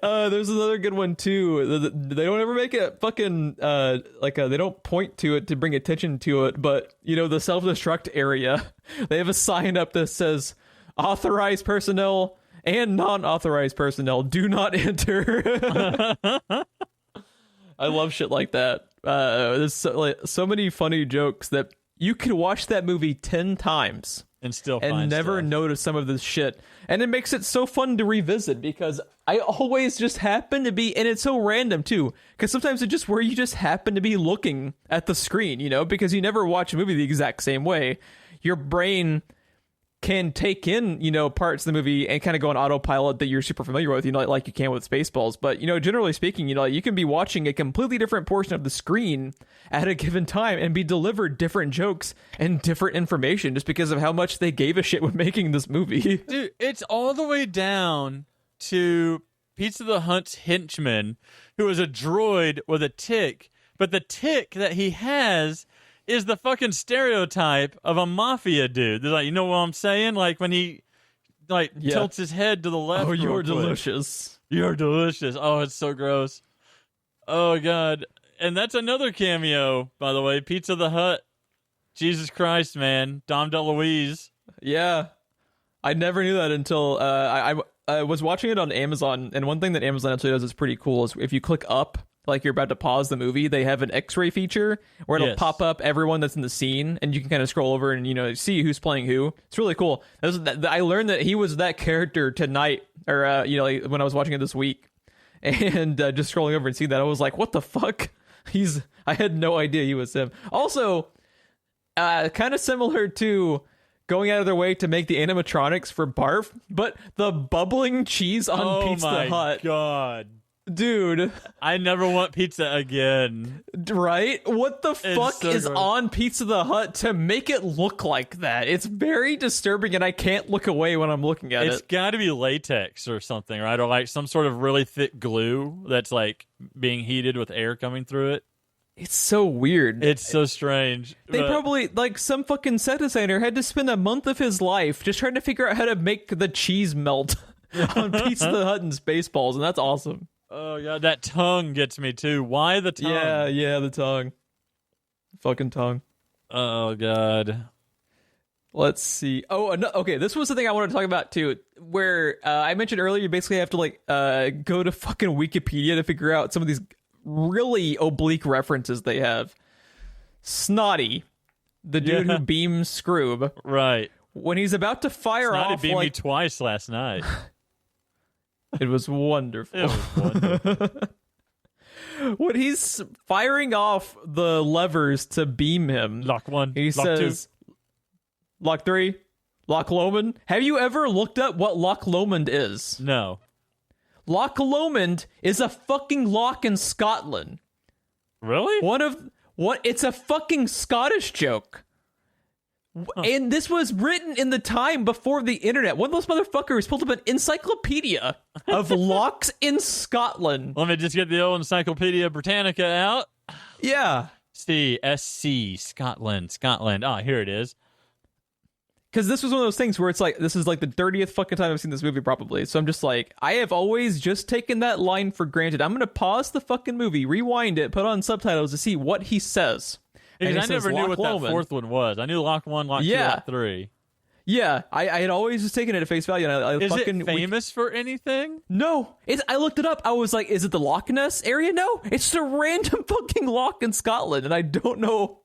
There's another good one too. They don't ever make it fucking they don't point to it to bring attention to it, but the self-destruct area, they have a sign up that says "Authorized personnel and non-authorized personnel do not enter." I love shit like that. There's so many funny jokes that you could watch that movie 10 times and still and never notice some of this shit. And it makes it so fun to revisit because I always just happen to be, and it's so random too, because sometimes it's just where you just happen to be looking at the screen, because you never watch a movie the exact same way. Your brain can take in, parts of the movie and kind of go on autopilot that you're super familiar with, like you can with Spaceballs. But, generally speaking, you can be watching a completely different portion of the screen at a given time and be delivered different jokes and different information just because of how much they gave a shit with making this movie. Dude, it's all the way down to Pizza the Hutt's henchman, who is a droid with a tick, but the tick that he has is the fucking stereotype of a mafia dude. They're like, you know what I'm saying? Like when he tilts his head to the left. Oh, you're delicious. You're delicious. Oh, it's so gross. Oh God. And that's another cameo, by the way. Pizza the Hutt. Jesus Christ, man. Dom DeLuise. Yeah. I never knew that until I was watching it on Amazon. And one thing that Amazon actually does is pretty cool is if you click up, like you're about to pause the movie, they have an X-ray feature where it'll pop up everyone that's in the scene, and you can kind of scroll over and see who's playing who. It's really cool. I learned that he was that character tonight, or like when I was watching it this week, and just scrolling over and seeing that, I was like, what the fuck? I had no idea he was him. Also, kind of similar to going out of their way to make the animatronics for Barf, but the bubbling cheese on Pizza Hut. Oh my god. Dude. I never want pizza again. Right? What the fuck is on Pizza the Hut to make it look like that? It's very disturbing, and I can't look away when I'm looking at it. It's got to be latex or something, right? Or like some sort of really thick glue that's like being heated with air coming through it. It's so weird. It's so strange. They probably, like, some fucking set designer had to spend a month of his life just trying to figure out how to make the cheese melt on Pizza the Hut and Spaceballs, and that's awesome. Oh, God, that tongue gets me, too. Why the tongue? Yeah, the tongue. Fucking tongue. Oh, God. Let's see. Oh, okay, this was the thing I wanted to talk about, too, where I mentioned earlier you basically have to, like, go to fucking Wikipedia to figure out some of these really oblique references they have. Snotty, the dude who beams Scroob. Right. When he's about to fire Snotty off, beamed like... me twice last night. It was wonderful. It was wonderful. When he's firing off the levers to beam him, Lock 1, he Lock says, 2. Lock 3, Loch Lomond. Have you ever looked up what Loch Lomond is? No. Loch Lomond is a fucking loch in Scotland. Really? It's a fucking Scottish joke. Huh. And this was written in the time before the internet. One of those motherfuckers pulled up an encyclopedia of lochs in Scotland. Let me just get the old Encyclopedia Britannica out. Yeah. SC, Scotland. Ah, here it is. Because this was one of those things where it's like, this is like the 30th fucking time I've seen this movie probably. So I'm just like, I have always just taken that line for granted. I'm going to pause the fucking movie, rewind it, put on subtitles to see what he says. Because I never knew what that fourth one was. I knew Loch 1, Loch 2, Loch 3. Yeah, I had always just taken it at face value. And is it famous for anything? No. I looked it up. I was like, is it the Loch Ness area? No. It's a random fucking loch in Scotland. And I don't know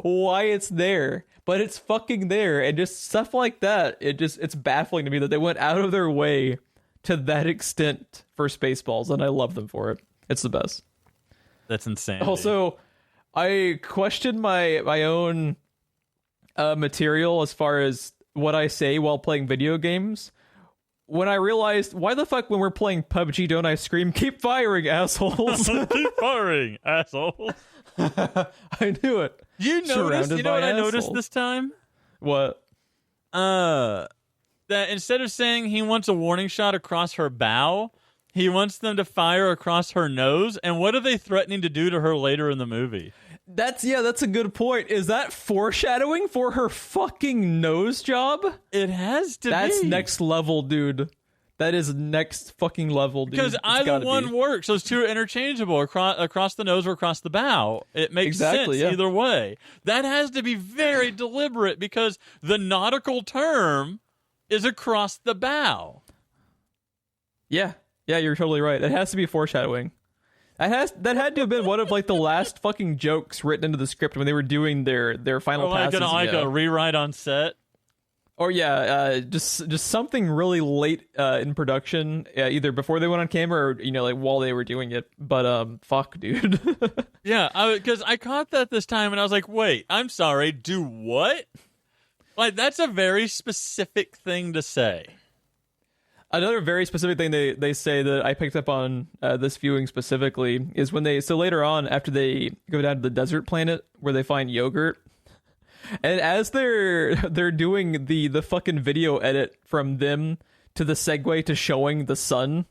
why it's there. But it's fucking there, and just stuff like that. It's baffling to me that they went out of their way to that extent for Spaceballs, and I love them for it. It's the best. That's insane. Also, I questioned my own material as far as what I say while playing video games. When I realized, why the fuck when we're playing PUBG don't I scream, keep firing, assholes? Keep firing, assholes. I knew it. You know what I noticed this time? What? That instead of saying he wants a warning shot across her bow, he wants them to fire across her nose. And what are they threatening to do to her later in the movie? That's a good point. Is that foreshadowing for her fucking nose job? It has to be. That's next level, dude. That is next fucking level, dude. Because either one works. Those two are interchangeable across the nose or across the bow. It makes sense either way. That has to be very deliberate because the nautical term is across the bow. Yeah, you're totally right. It has to be foreshadowing. That had to have been one of like the last fucking jokes written into the script when they were doing their final passes. Like a rewrite on set. Or just something really late in production, either before they went on camera or like while they were doing it. But fuck, dude. Yeah, because I caught that this time and I was like, wait, I'm sorry, do what? Like that's a very specific thing to say. Another very specific thing they say that I picked up on this viewing specifically is when later on after they go down to the desert planet where they find yogurt. And as they're doing the fucking video edit from them to the segue to showing the sun,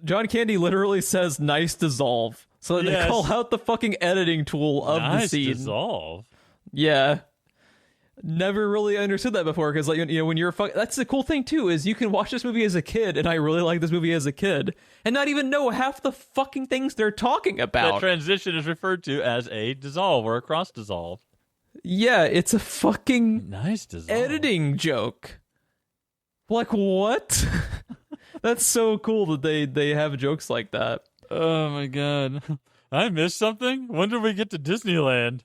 John Candy literally says "nice dissolve," so they call out the fucking editing tool of the scene. Nice dissolve. Yeah, never really understood that before because when you're that's the cool thing too is you can watch this movie as a kid, and I really like this movie as a kid, and not even know half the fucking things they're talking about. That transition is referred to as a dissolve or a cross dissolve. Yeah, it's a fucking nice editing joke. Like, what? That's so cool that they have jokes like that. Oh my god. I missed something? When did we get to Disneyland?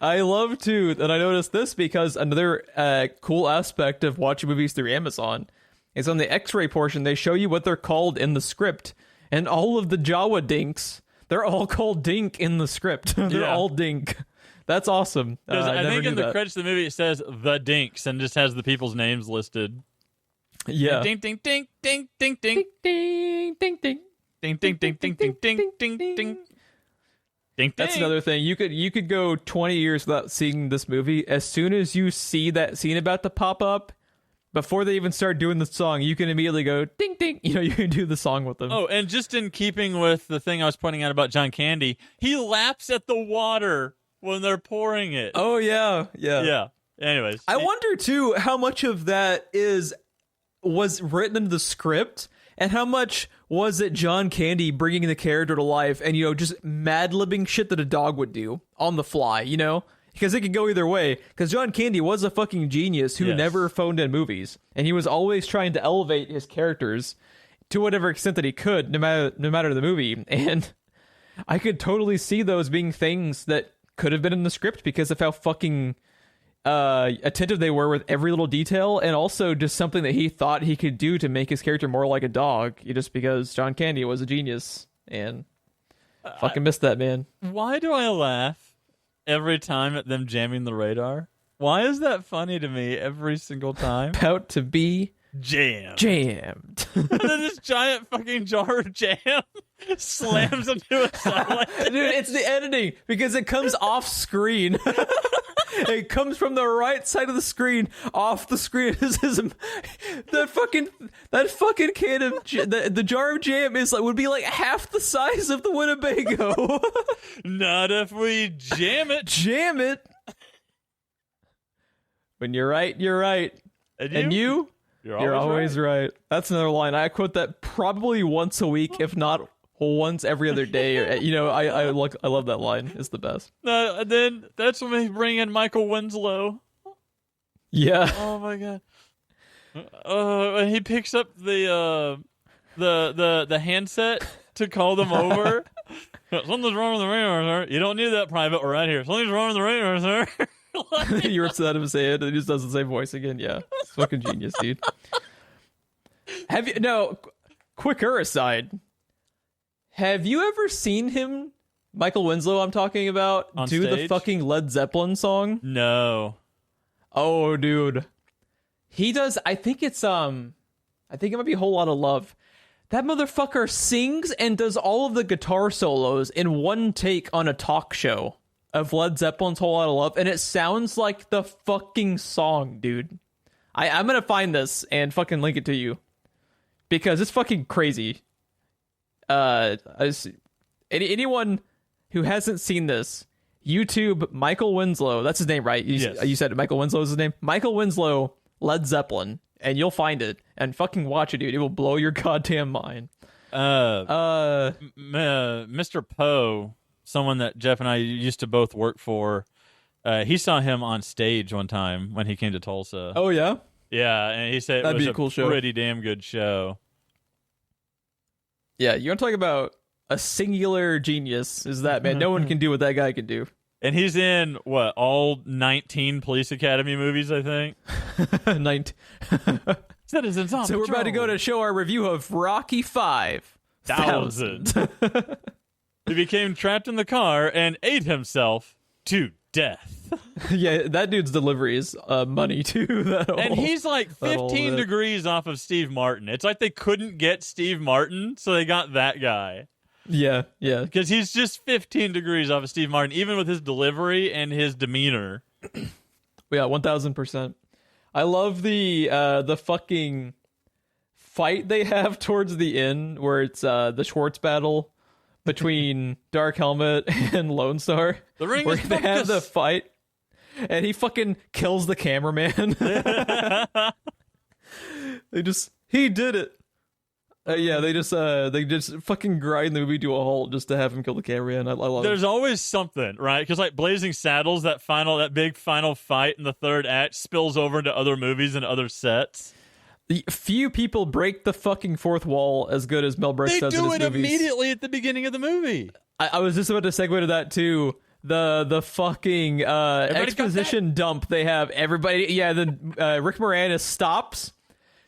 I love to, and I noticed this because another cool aspect of watching movies through Amazon is on the X-ray portion, they show you what they're called in the script. And all of the Jawa dinks, they're all called Dink in the script. They're all Dink. That's awesome. I think in the credits of the movie it says The Dinks and just has the people's names listed. Yeah. Ding, ding, ding, ding, ding, ding. Ding, ding, ding. Ding, ding, ding, ding, ding, ding, ding, ding. Ding, That's another thing. You could go 20 years without seeing this movie. As soon as you see that scene about to pop up, before they even start doing the song, you can immediately go ding ding. You know, you can do the song with them. Oh, and just in keeping with the thing I was pointing out about John Candy, he laps at the water when they're pouring it. Oh yeah. Anyways, I wonder too how much of that was written into the script, and how much was it John Candy bringing the character to life, and just mad-libbing shit that a dog would do on the fly, Because it could go either way. Because John Candy was a fucking genius who never phoned in movies, and he was always trying to elevate his characters to whatever extent that he could, no matter the movie. And I could totally see those being things that could have been in the script because of how fucking attentive they were with every little detail, and also just something that he thought he could do to make his character more like a dog, just because John Candy was a genius. And fucking missed that, man. Why do I laugh every time at them jamming the radar? Why is that funny to me every single time? About to be jammed. And then this giant fucking jar of jam slams into a satellite. Dude, it's the editing, because it comes off screen. It comes from the right side of the screen, off the screen. That fucking can of the jar of jam would be like half the size of the Winnebago. Not if we jam it. Jam it. When you're right, you're right. And you? You're always right. That's another line. I quote that probably once a week, if not once every other day. I love that line. It's the best. Then that's when we bring in Michael Winslow. Yeah. Oh my god. And he picks up the handset to call them over. Something's wrong with the radar, sir. You don't need that private. We're right here. Something's wrong with the radar, sir. He rips it out of his hand and he just does the same voice again. Yeah. It's fucking genius, dude. Quicker aside. Have you ever seen him, Michael Winslow I'm talking about, on do stage? The fucking Led Zeppelin song? No. Oh, dude. He does, I think it might be a Whole Lot of Love. That motherfucker sings and does all of the guitar solos in one take on a talk show of Led Zeppelin's Whole Lot of Love, and it sounds like the fucking song, dude. I'm gonna find this and fucking link it to you, because it's fucking crazy. Anyone who hasn't seen this, YouTube Michael Winslow, that's his name, right? You said Michael Winslow is his name? Michael Winslow, Led Zeppelin, and you'll find it, and fucking watch it, dude. It will blow your goddamn mind. Mr. Poe, someone that Jeff and I used to both work for, he saw him on stage one time when he came to Tulsa. Oh, yeah? Yeah, and he said it was a cool show. Pretty damn good show. Yeah, you want to talk about a singular genius, is that, man. No one can do what that guy can do. And he's in, all 19 Police Academy movies, I think? 19. Citizens on So we're about to go to show our review of Rocky 5,000. He became trapped in the car and ate himself to death. Yeah, that dude's delivery is money, too. And he's like 15 degrees off of Steve Martin. It's like they couldn't get Steve Martin, so they got that guy. Yeah. Because he's just 15 degrees off of Steve Martin, even with his delivery and his demeanor. Yeah, 1,000%. I love the fucking fight they have towards the end, where it's the Schwartz battle between Dark Helmet and Lone Star. The ring where is they have focus. the fight, and he fucking kills the cameraman. He did it. They just fucking grind the movie to a halt just to have him kill the cameraman. I love it. There's always something, right? Because like Blazing Saddles, that big final fight in the third act spills over into other movies and other sets. Few people break the fucking fourth wall as good as Mel Brooks They does in do his it movies. immediately at the beginning of the movie. I was just about to segue to that too. The fucking exposition dump they have. Everybody, then Rick Moranis stops,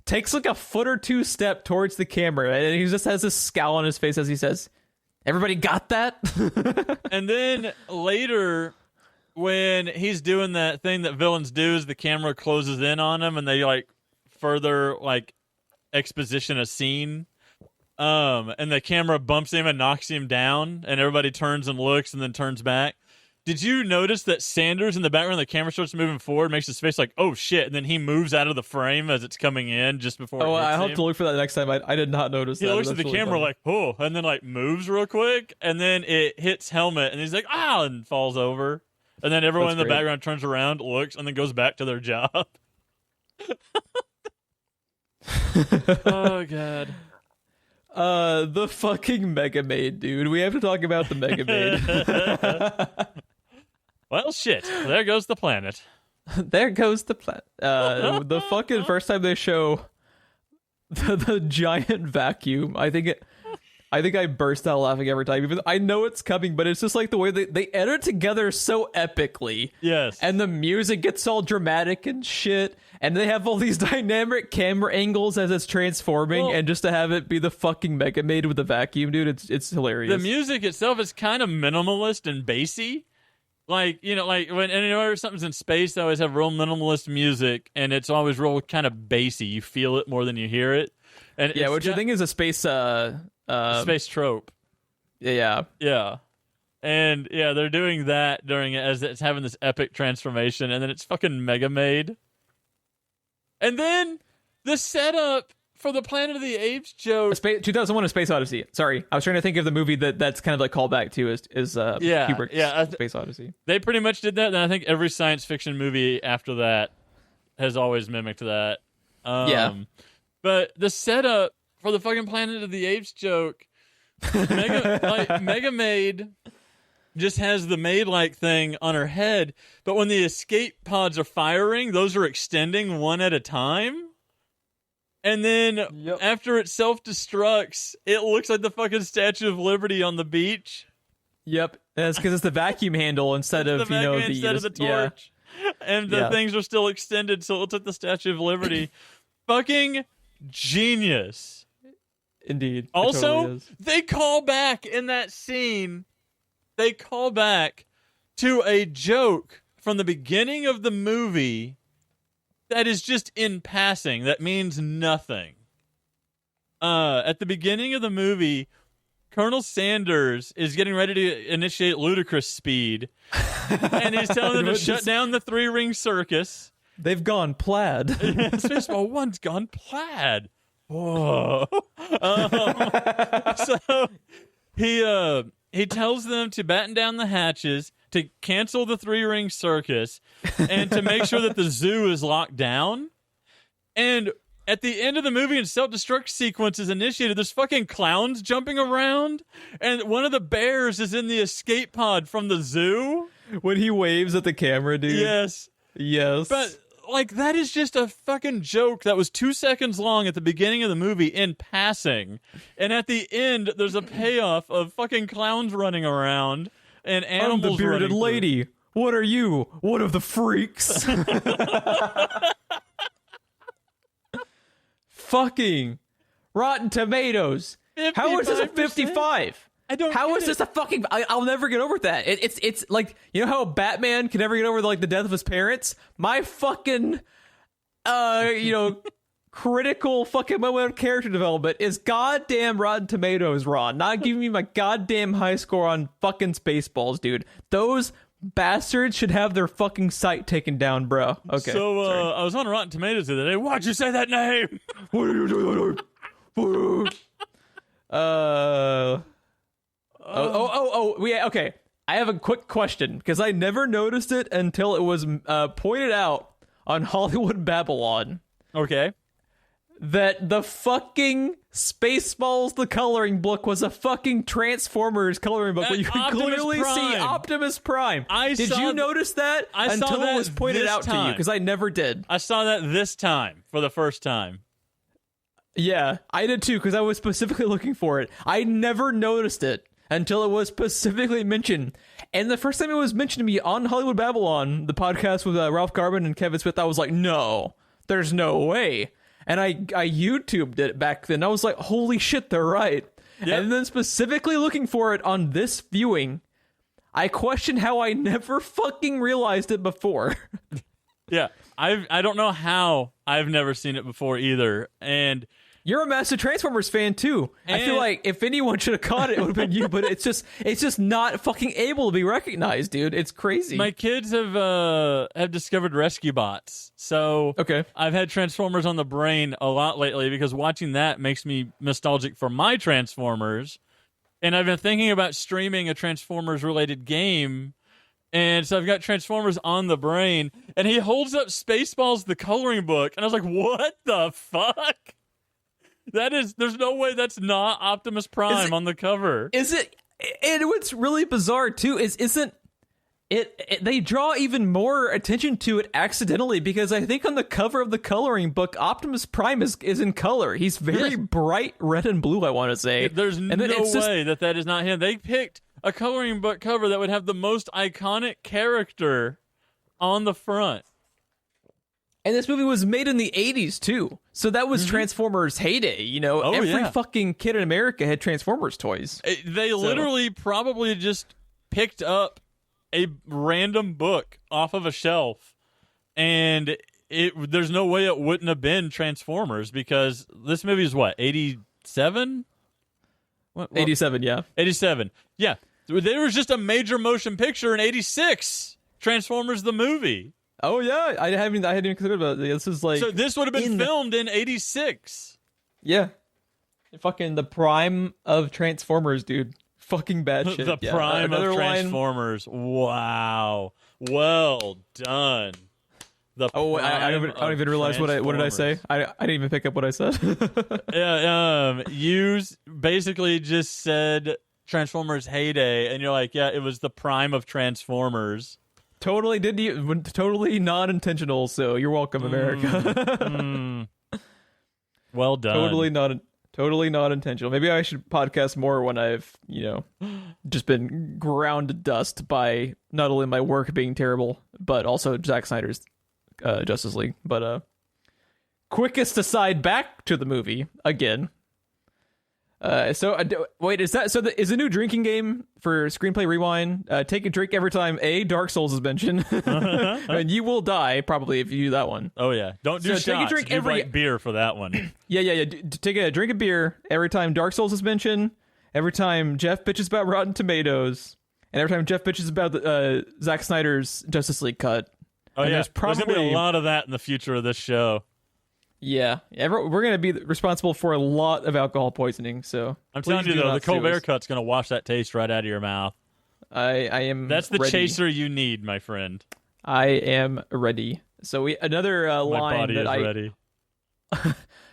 takes like a foot or two step towards the camera, and he just has this scowl on his face as he says, "Everybody got that?" And then later, when he's doing that thing that villains do, is the camera closes in on him, and they like further like exposition a scene. And the camera bumps him and knocks him down, and everybody turns and looks and then turns back. Did you notice that Sanders in the background, the camera starts moving forward, makes his face like, oh shit, and then he moves out of the frame as it's coming in just before it hits I hope him? to look for that next time. I did not notice that. He looks at That's the really camera funny. like, oh, and then like moves real quick, and then it hits helmet, and he's like, ah, and falls over. And then everyone That's in the great. background turns around, looks, and then goes back to their job. Oh, God. The fucking Mega Maid, dude. We have to talk about the Mega Maid. Well, shit. There goes the planet. There goes the planet. The fucking first time they show the giant vacuum, I think I burst out laughing every time. Even I know it's coming, but it's just like the way they edit it together so epically. Yes. And the music gets all dramatic and shit. And they have all these dynamic camera angles as it's transforming. Well, and just to have it be the fucking Mega Maid with the vacuum, dude, it's hilarious. the music itself is kind of minimalist and bassy. Like, you know, like whenever something's in space, they always have real minimalist music, and it's always real kind of bassy. You feel it more than you hear it. And Yeah, which I think is a space space trope. Yeah. Yeah. And yeah, they're doing that during it as it's having this epic transformation, and then it's fucking Mega Maid. And then the setup for the Planet of the Apes joke. 2001: A Space Odyssey. Sorry, I was trying to think of the movie that's kind of like callback to is Kubrick's Space Odyssey. They pretty much did that, and I think every science fiction movie after that has always mimicked that. But the setup for the fucking Planet of the Apes joke, Mega Maid just has the maid-like thing on her head, but when the escape pods are firing, those are extending one at a time. And then after it self-destructs, it looks like the fucking Statue of Liberty on the beach. Yep, that's because it's the vacuum handle instead of instead of the torch. And the things are still extended, so it looks like the Statue of Liberty. Fucking genius. Indeed. Also, totally is. they call back in that scene. They call back to a joke from the beginning of the movie that is just in passing. That means nothing. At the beginning of the movie, Colonel Sanders is getting ready to initiate ludicrous speed, and he's telling them to shut down the three-ring circus. They've gone plaid. Spaceball 1's gone plaid. Whoa. So he tells them to batten down the hatches, to cancel the three-ring circus, and to make sure that the zoo is locked down. And at the end of the movie, and self-destruct sequence is initiated, there's fucking clowns jumping around, and one of the bears is in the escape pod from the zoo. When he waves at the camera, dude. Yes. But, like, that is just a fucking joke that was 2 seconds long at the beginning of the movie in passing. And at the end, there's a payoff of fucking clowns running around and animals I'm the bearded running lady. What are you? One of the freaks. Fucking Rotten Tomatoes. How is this a 55? How is this a fucking? I'll never get over that. It's like, you know how Batman can never get over the death of his parents. My fucking critical fucking moment of character development is goddamn Rotten Tomatoes, Ron. Not giving me my goddamn high score on fucking Spaceballs, dude. Those bastards should have their fucking site taken down, bro. Okay. So I was on Rotten Tomatoes the other day. Why'd you say that name? What are you doing? Okay. I have a quick question because I never noticed it until it was pointed out on Hollywood Babylon. Okay. That the fucking Spaceballs, the coloring book, was a fucking Transformers coloring book where you could clearly see Optimus Prime. Did you notice that until it was pointed out to you? Because I never did. I saw that this time for the first time. Yeah, I did too, because I was specifically looking for it. I never noticed it until it was specifically mentioned. And the first time it was mentioned to me on Hollywood Babylon, the podcast with Ralph Garman and Kevin Smith, I was like, no, there's no way. And I YouTubed it back then. I was like, holy shit, they're right. Yep. And then specifically looking for it on this viewing, I question how I never fucking realized it before. Yeah, I don't know how I've never seen it before either. And you're a massive Transformers fan too. I feel like if anyone should have caught it, it would have been you. But it's just not fucking able to be recognized, dude. It's crazy. My kids have discovered rescue bots, so okay. I've had Transformers on the brain a lot lately because watching that makes me nostalgic for my Transformers, and I've been thinking about streaming a Transformers related game. And so I've got Transformers on the brain, and he holds up Spaceballs, the coloring book, and I was like, what the fuck? There's no way that's not Optimus Prime on the cover. Is it? And what's really bizarre, too, isn't it, they draw even more attention to it accidentally, because I think on the cover of the coloring book, Optimus Prime is in color. He's very bright red and blue, I want to say. There's no way that is not him. They picked a coloring book cover that would have the most iconic character on the front. And this movie was made in the 80s, too. So that was Transformers' heyday, you know? Every fucking kid in America had Transformers toys. They literally probably just picked up a random book off of a shelf, and there's no way it wouldn't have been Transformers, because this movie is what, 87? 87, yeah. 87. Yeah. There was just a major motion picture in 86. Transformers the movie. Oh yeah, I hadn't even considered about it. This is like, so this would have been filmed in 86. Yeah. Fucking the prime of Transformers, dude. Fucking bad shit. The prime of Transformers. Wow. Well done. I don't even realize what did I say? I didn't even pick up what I said. You basically just said Transformers heyday, and you're like, yeah, it was the prime of Transformers. Totally not intentional. So you're welcome, America. Well done. Totally not intentional. Maybe I should podcast more when I've just been ground to dust by not only my work being terrible, but also Zack Snyder's Justice League. But quickest aside, back to the movie again. Is a new drinking game for Screenplay Rewind? Take a drink every time Dark Souls is mentioned, and you will die probably if you do that one. Oh yeah, don't do shots. Take a drink every beer for that one. Yeah. Take a drink of beer every time Dark Souls is mentioned, every time Jeff bitches about Rotten Tomatoes, and every time Jeff bitches about Zack Snyder's Justice League cut. Oh yeah, there's gonna be a lot of that in the future of this show. Yeah, we're going to be responsible for a lot of alcohol poisoning, so... I'm telling you, though, the Colbert Cut's going to wash that taste right out of your mouth. I am That's the ready. Chaser you need, my friend. I am ready. So another line my body that is ready.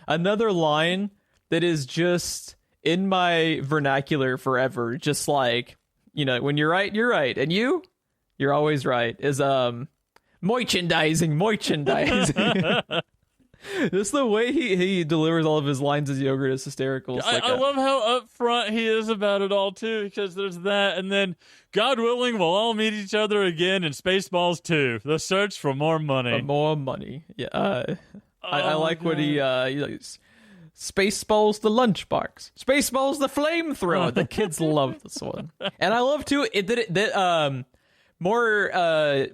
Another line that is just in my vernacular forever, just like, when you're right, you're right, and you're always right, is merchandising. Just the way he delivers all of his lines as Yogurt is hysterical. I love how upfront he is about it all, too, because there's that, and then, God willing, we'll all meet each other again in Spaceballs 2, the search for more money. For more money, yeah. I like what he likes. Spaceballs the lunchbox. Spaceballs the flamethrower. The kids love this one. And I love, too, that more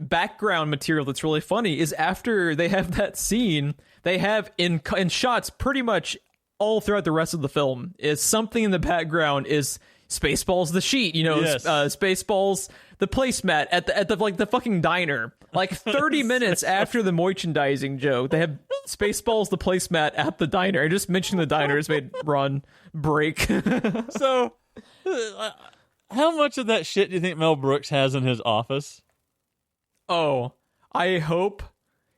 background material that's really funny is after they have that scene, they have in shots pretty much all throughout the rest of the film is something in the background is Spaceballs the sheet, yes. Spaceballs the placemat at the fucking diner. Like 30 minutes after the merchandising joke, they have Spaceballs the placemat at the diner. I just mentioned the diner has made Ron break. So, how much of that shit do you think Mel Brooks has in his office? Oh, I hope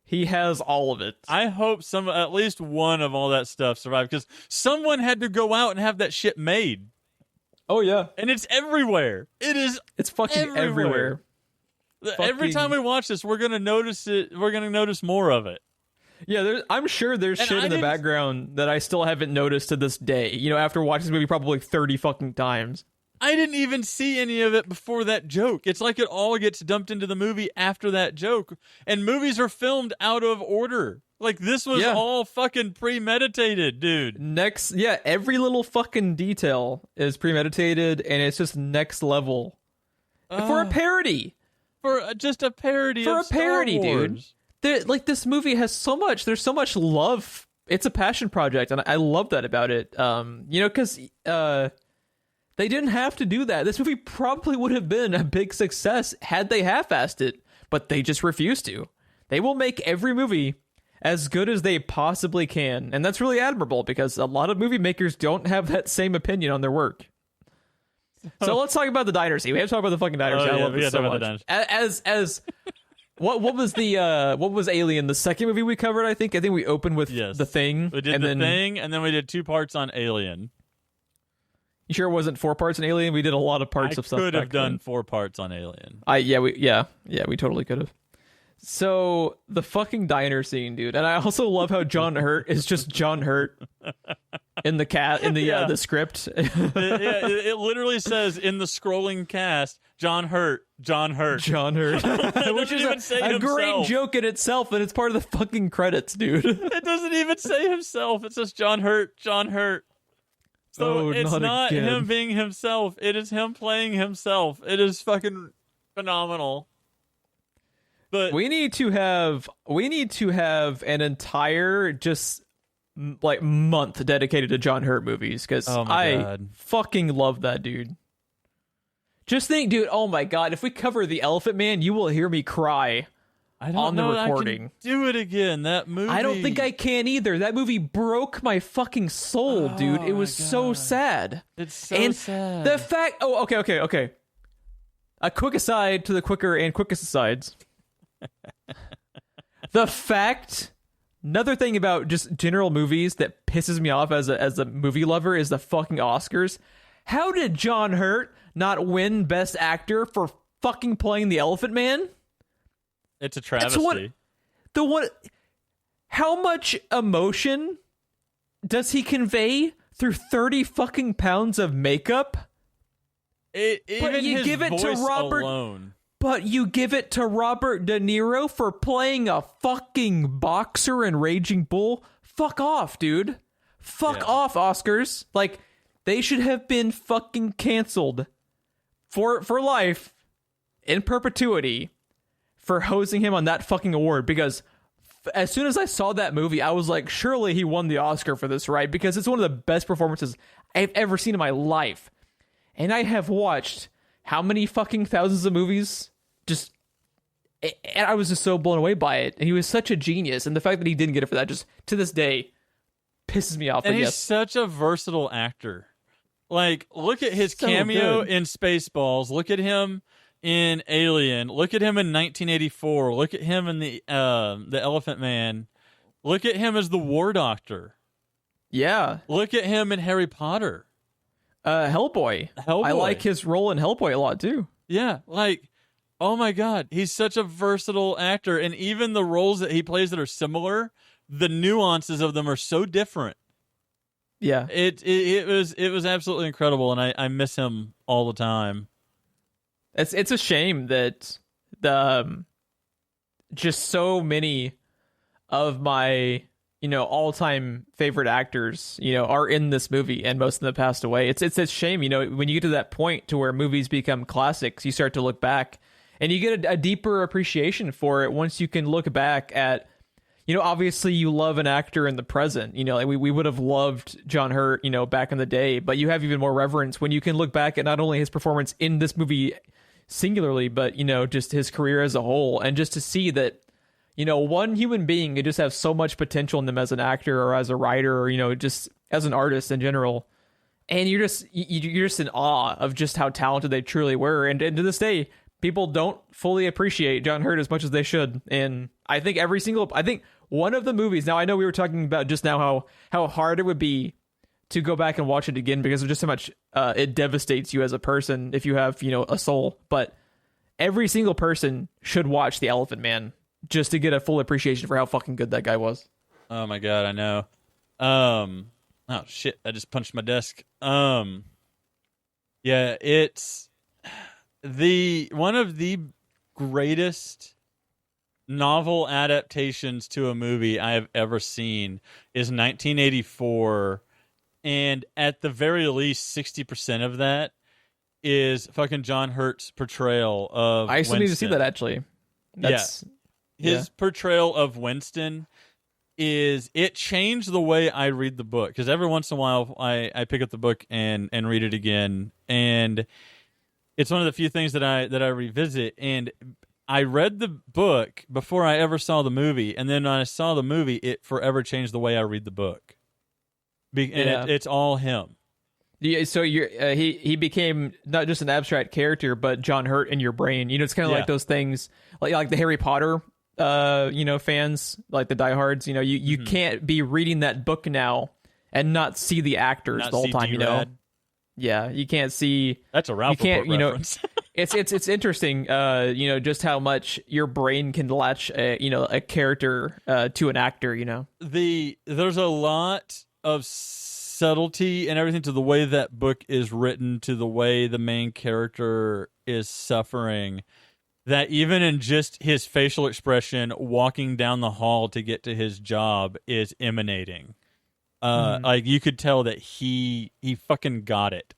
he has all of it. I hope at least one of all that stuff survived, because someone had to go out and have that shit made. Oh yeah, and it's everywhere. It's fucking everywhere. Every time we watch this, we're gonna notice it. We're gonna notice more of it. Yeah, I'm sure there's And shit I in the didn't- background that I still haven't noticed to this day. You know, after watching this movie probably 30 fucking times. I didn't even see any of it before that joke. It's like it all gets dumped into the movie after that joke. And movies are filmed out of order. Like, this was all fucking premeditated, dude. Every little fucking detail is premeditated, and it's just next level. For a parody. Just a parody For of a parody, Star dude. Wars. This movie has there's so much love. It's a passion project, and I love that about it. Because they didn't have to do that. This movie probably would have been a big success had they half-assed it, but they just refused to. They will make every movie as good as they possibly can, and that's really admirable because a lot of movie makers don't have that same opinion on their work. So let's talk about the diner scene. We have to talk about the fucking diner scene. I love this so much. What was Alien? The second movie we covered, I think we opened with The Thing. We did Thing, and then we did 2 parts on Alien. You sure it wasn't 4 parts on Alien? We did a lot of parts of stuff. I could have done then. 4 parts on Alien. We totally could have. So the fucking diner scene, dude, and I also love how John Hurt is just John Hurt in the script. It literally says in the scrolling cast, John Hurt, which is a great joke in itself, and it's part of the fucking credits, dude. It doesn't even say himself. It says John Hurt. So it's not him being himself. It is him playing himself. It is fucking phenomenal. But we need to have an entire just like month dedicated to John Hurt movies because I fucking love that dude. Just think, dude. Oh my god! If we cover The Elephant Man, you will hear me cry on the recording. I can do it again. That movie. I don't think I can either. That movie broke my fucking soul, dude. It was so sad. It's so sad. The fact. Oh, okay. A quick aside to the quicker and quickest asides. The fact. Another thing about just general movies that pisses me off as a movie lover is the fucking Oscars. How did John Hurt not win Best Actor for fucking playing the Elephant Man? It's a travesty. How much emotion does he convey through 30 fucking pounds of makeup? Even you give it to Robert alone. But you give it to Robert De Niro for playing a fucking boxer in Raging Bull? Fuck off, dude. Fuck off, Oscars. Like, they should have been fucking canceled for life, in perpetuity, for hosing him on that fucking award. Because as soon as I saw that movie, I was like, surely he won the Oscar for this, right? Because it's one of the best performances I've ever seen in my life. And I have watched how many fucking thousands of movies? And I was just so blown away by it. And he was such a genius. And the fact that he didn't get it for that just, to this day, pisses me off. And he's such a versatile actor. Like, look at his cameo in Spaceballs. Look at him in Alien. Look at him in 1984. Look at him in the Elephant Man. Look at him as the War Doctor. Yeah. Look at him in Harry Potter. Hellboy. I like his role in Hellboy a lot too. Yeah, like, oh my god, he's such a versatile actor, and even the roles that he plays that are similar, the nuances of them are so different. Yeah, it was absolutely incredible, and I miss him all the time. It's a shame that just so many of my all-time favorite actors, are in this movie, and most of them passed away. It's a shame, when you get to that point to where movies become classics, you start to look back, and you get a deeper appreciation for it once you can look back at, obviously you love an actor in the present, like we would have loved John Hurt, back in the day, but you have even more reverence when you can look back at not only his performance in this movie singularly, but, just his career as a whole, and just to see that, one human being could just have so much potential in them as an actor or as a writer or, just as an artist in general. And you're just in awe of just how talented they truly were. And to this day, people don't fully appreciate John Hurt as much as they should. And I think one of the movies, now I know we were talking about just now how hard it would be to go back and watch it again because of just how much it devastates you as a person if you have, a soul. But every single person should watch The Elephant Man. just to get a full appreciation for how fucking good that guy was. Oh my god, I know. Oh shit, I just punched my desk. Yeah, it's one of the greatest novel adaptations to a movie I have ever seen is 1984, and at the very least 60% of that is fucking John Hurt's portrayal of I still Winston. need to see that, actually. His portrayal of Winston it changed the way I read the book, because every once in a while I pick up the book and read it again, and it's one of the few things that I revisit. And I read the book before I ever saw the movie, and then when I saw the movie, it forever changed the way I read the book. It's all him. Yeah, so he became not just an abstract character, but John Hurt in your brain. It's kind of like those things, like the Harry Potter, fans, like the diehards. You can't be reading that book now and not see the actors the whole time. D-Rad. Yeah, you can't see. That's a Ralph Report reference. It's interesting, just how much your brain can latch, a character to an actor. There's a lot of subtlety and everything to the way that book is written, to the way the main character is suffering, that even in just his facial expression walking down the hall to get to his job is emanating. Like, you could tell that he fucking got it.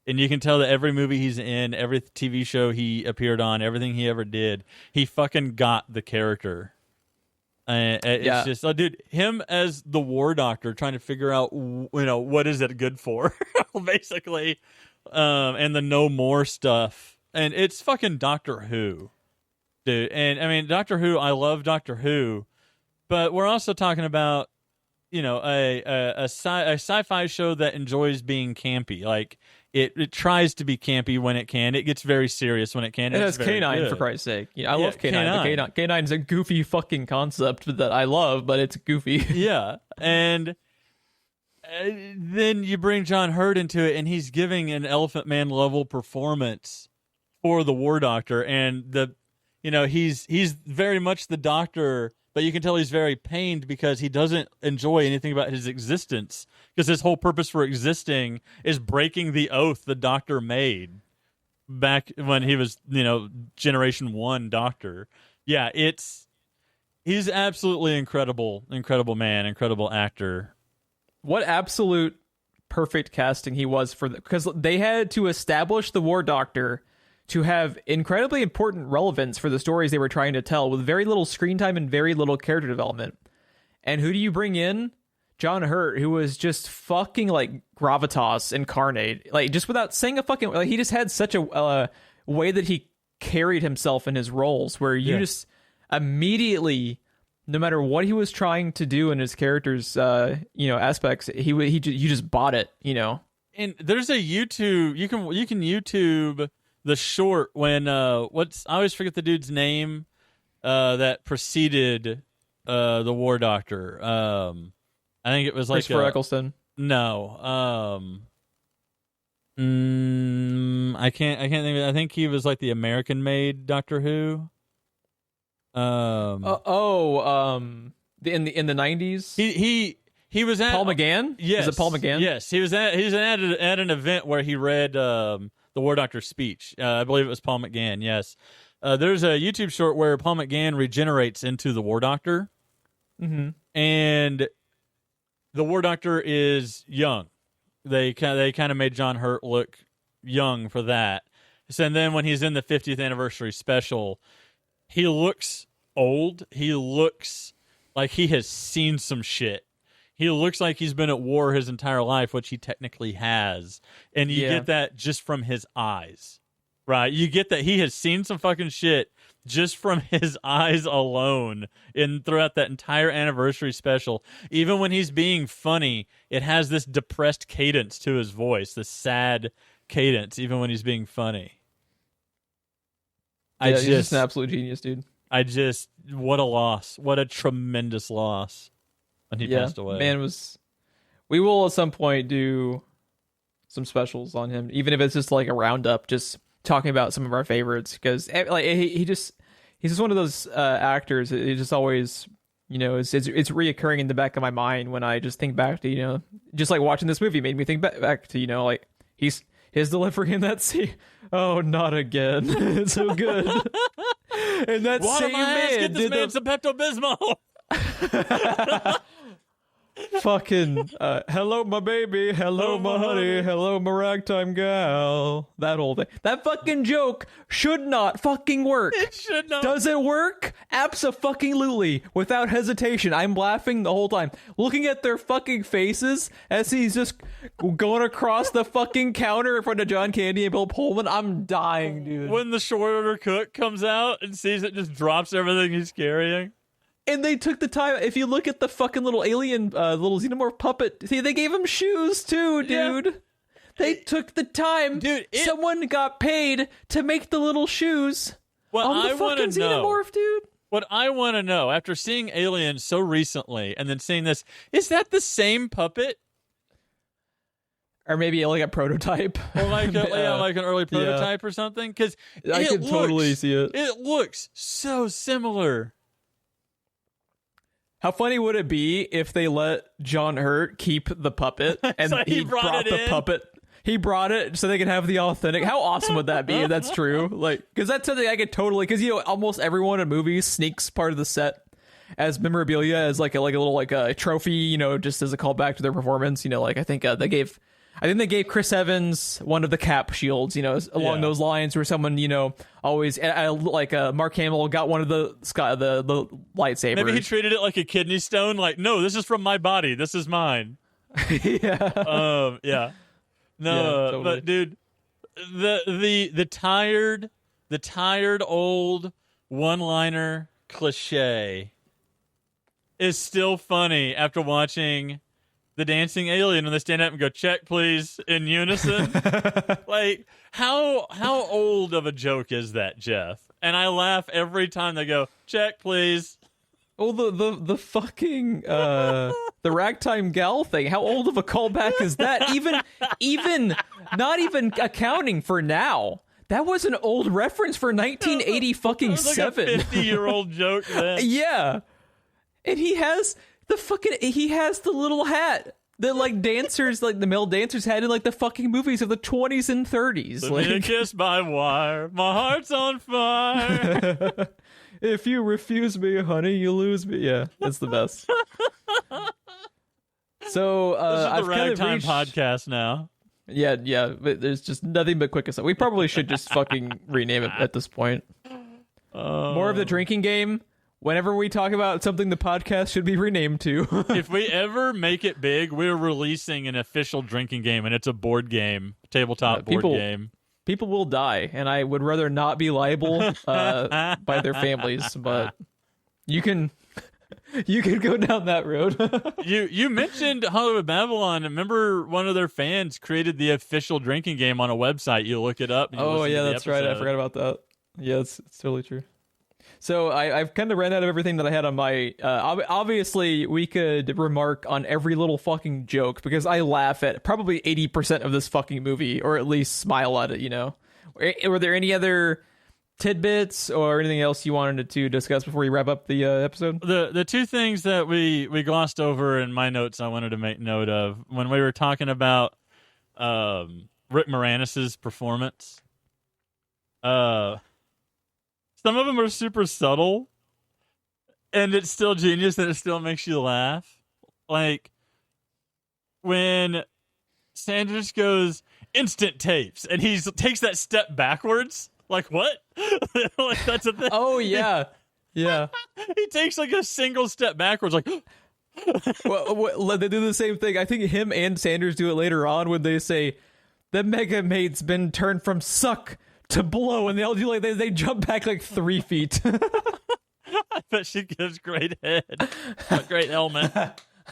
And you can tell that every movie he's in, every TV show he appeared on, everything he ever did, he fucking got the character. It's just, dude, him as the war doctor trying to figure out, what is it good for, basically, and the no more stuff. And it's fucking Doctor Who, dude. And I mean, Doctor Who, I love Doctor Who, but we're also talking about, a sci-fi show that enjoys being campy. Like, it tries to be campy when it can. It gets very serious when it can. It has K9, for Christ's sake. I love K9. K9 is a goofy fucking concept that I love, but it's goofy. Yeah, and then you bring John Hurt into it, and he's giving an Elephant Man level performance for the War Doctor, and he's very much the Doctor. But you can tell he's very pained because he doesn't enjoy anything about his existence, because his whole purpose for existing is breaking the oath the Doctor made back when he was, Generation 1 Doctor. Yeah, he's absolutely incredible man, incredible actor. What absolute perfect casting he was because they had to establish the War Doctor to have incredibly important relevance for the stories they were trying to tell, with very little screen time and very little character development. And who do you bring in? John Hurt, who was just fucking like gravitas incarnate, like just without saying a fucking, like, he just had such a way that he carried himself in his roles, where you just immediately, no matter what he was trying to do in his character's aspects, you just bought it. And there's a YouTube, you can YouTube the short when I always forget the dude's name that preceded the War Doctor. I think it was like Christopher Eccleston. No, I can't think of it. I think he was like the American-made Doctor Who. In the 90s. He was at Paul McGann. Yes, is it Paul McGann? Yes, he was at an event where he read the War Doctor's speech. I believe it was Paul McGann. Yes, there's a YouTube short where Paul McGann regenerates into the War Doctor, and the War Doctor is young. They kind of made John Hurt look young for that. So, and then when he's in the 50th anniversary special, he looks old. He looks like he has seen some shit. He looks like he's been at war his entire life, which he technically has. And you get that just from his eyes, right? You get that he has seen some fucking shit just from his eyes alone throughout that entire anniversary special. Even when he's being funny, it has this depressed cadence to his voice, this sad cadence, even when he's being funny. He's just an absolute genius, dude. What a loss. What a tremendous loss. When he passed away. Man, we will at some point do some specials on him, even if it's just like a roundup, just talking about some of our favorites, because like he he's just one of those actors. It just always, it's reoccurring in the back of my mind when I just think back to, just like watching this movie made me think back to, like his delivery in that scene. Oh, not again! It's so good. And that same man get this man some Pepto-Bismol. Fucking hello my baby, hello my honey, hello my ragtime gal. That whole thing. That fucking joke should not fucking work. It should not. Does it work? Abso-fucking-lutely. Without hesitation. I'm laughing the whole time. Looking at their fucking faces as he's just going across the fucking counter in front of John Candy and Bill Pullman. I'm dying, dude. When the short order cook comes out and sees it, just drops everything he's carrying. And they took the time. If you look at the fucking little alien, little xenomorph puppet, see, they gave him shoes too, dude. Yeah. They took the time. Dude, someone got paid to make the little shoes on the fucking xenomorph, dude. What I want to know, after seeing Alien so recently and then seeing this, is that the same puppet? Or maybe like a prototype. Or like an early prototype or something? Because I could totally see it. It looks so similar. How funny would it be if they let John Hurt keep the puppet and so he brought the puppet? He brought it so they can have the authentic. How awesome would that be if that's true? Like, because that's something I could totally. Because almost everyone in movies sneaks part of the set as memorabilia, as like a little like a trophy. Just as a callback to their performance. Like I think they gave Chris Evans one of the Cap shields, along those lines, where someone, always like Mark Hamill got one of the lightsabers. Maybe he treated it like a kidney stone. Like, no, this is from my body. This is mine. Yeah. Yeah. No, totally. but dude, the tired old one-liner cliche is still funny after watching The Dancing Alien when they stand up and go, check, please, in unison. Like, how old of a joke is that, Jeff? And I laugh every time they go, check, please. Oh, the fucking the ragtime gal thing. How old of a callback is that? Even not even accounting for now. That was an old reference for 1980 fucking like seven. A 50-year-old joke then. Yeah. And he has the little hat that like dancers, like the male dancers had in like the fucking movies of the 20s and 30s. Let me kiss by wire. My heart's on fire. If you refuse me, honey, you lose me. Yeah, that's the best. So this is the I've Ragtime podcast now. Yeah, but there's just nothing but quick aside. We probably should just fucking rename it at this point. More of the drinking game. Whenever we talk about something the podcast should be renamed to. If we ever make it big, we're releasing an official drinking game, and it's a board game, tabletop board game. People will die, and I would rather not be liable by their families, but you can go down that road. You mentioned Hollywood Babylon. Remember, one of their fans created the official drinking game on a website. You look it up. And oh yeah, that's right. I forgot about that. Yeah, it's totally true. So I've kind of ran out of everything that I had on my. Obviously, we could remark on every little fucking joke because I laugh at probably 80% of this fucking movie, or at least smile at it. Were there any other tidbits or anything else you wanted to discuss before we wrap up the episode? The two things that we glossed over in my notes, I wanted to make note of when we were talking about Rick Moranis's performance. Some of them are super subtle, and it's still genius, and it still makes you laugh. Like, when Sanders goes, instant tapes, and he takes that step backwards. Like, what? Like, that's a thing. Oh, yeah. Yeah. He takes, like, a single step backwards, like... Well, they do the same thing. I think him and Sanders do it later on when they say, the Mega Mate's been turned from suck to blow, and they all do like they jump back like 3 feet. I bet she gives great head. Great helmet.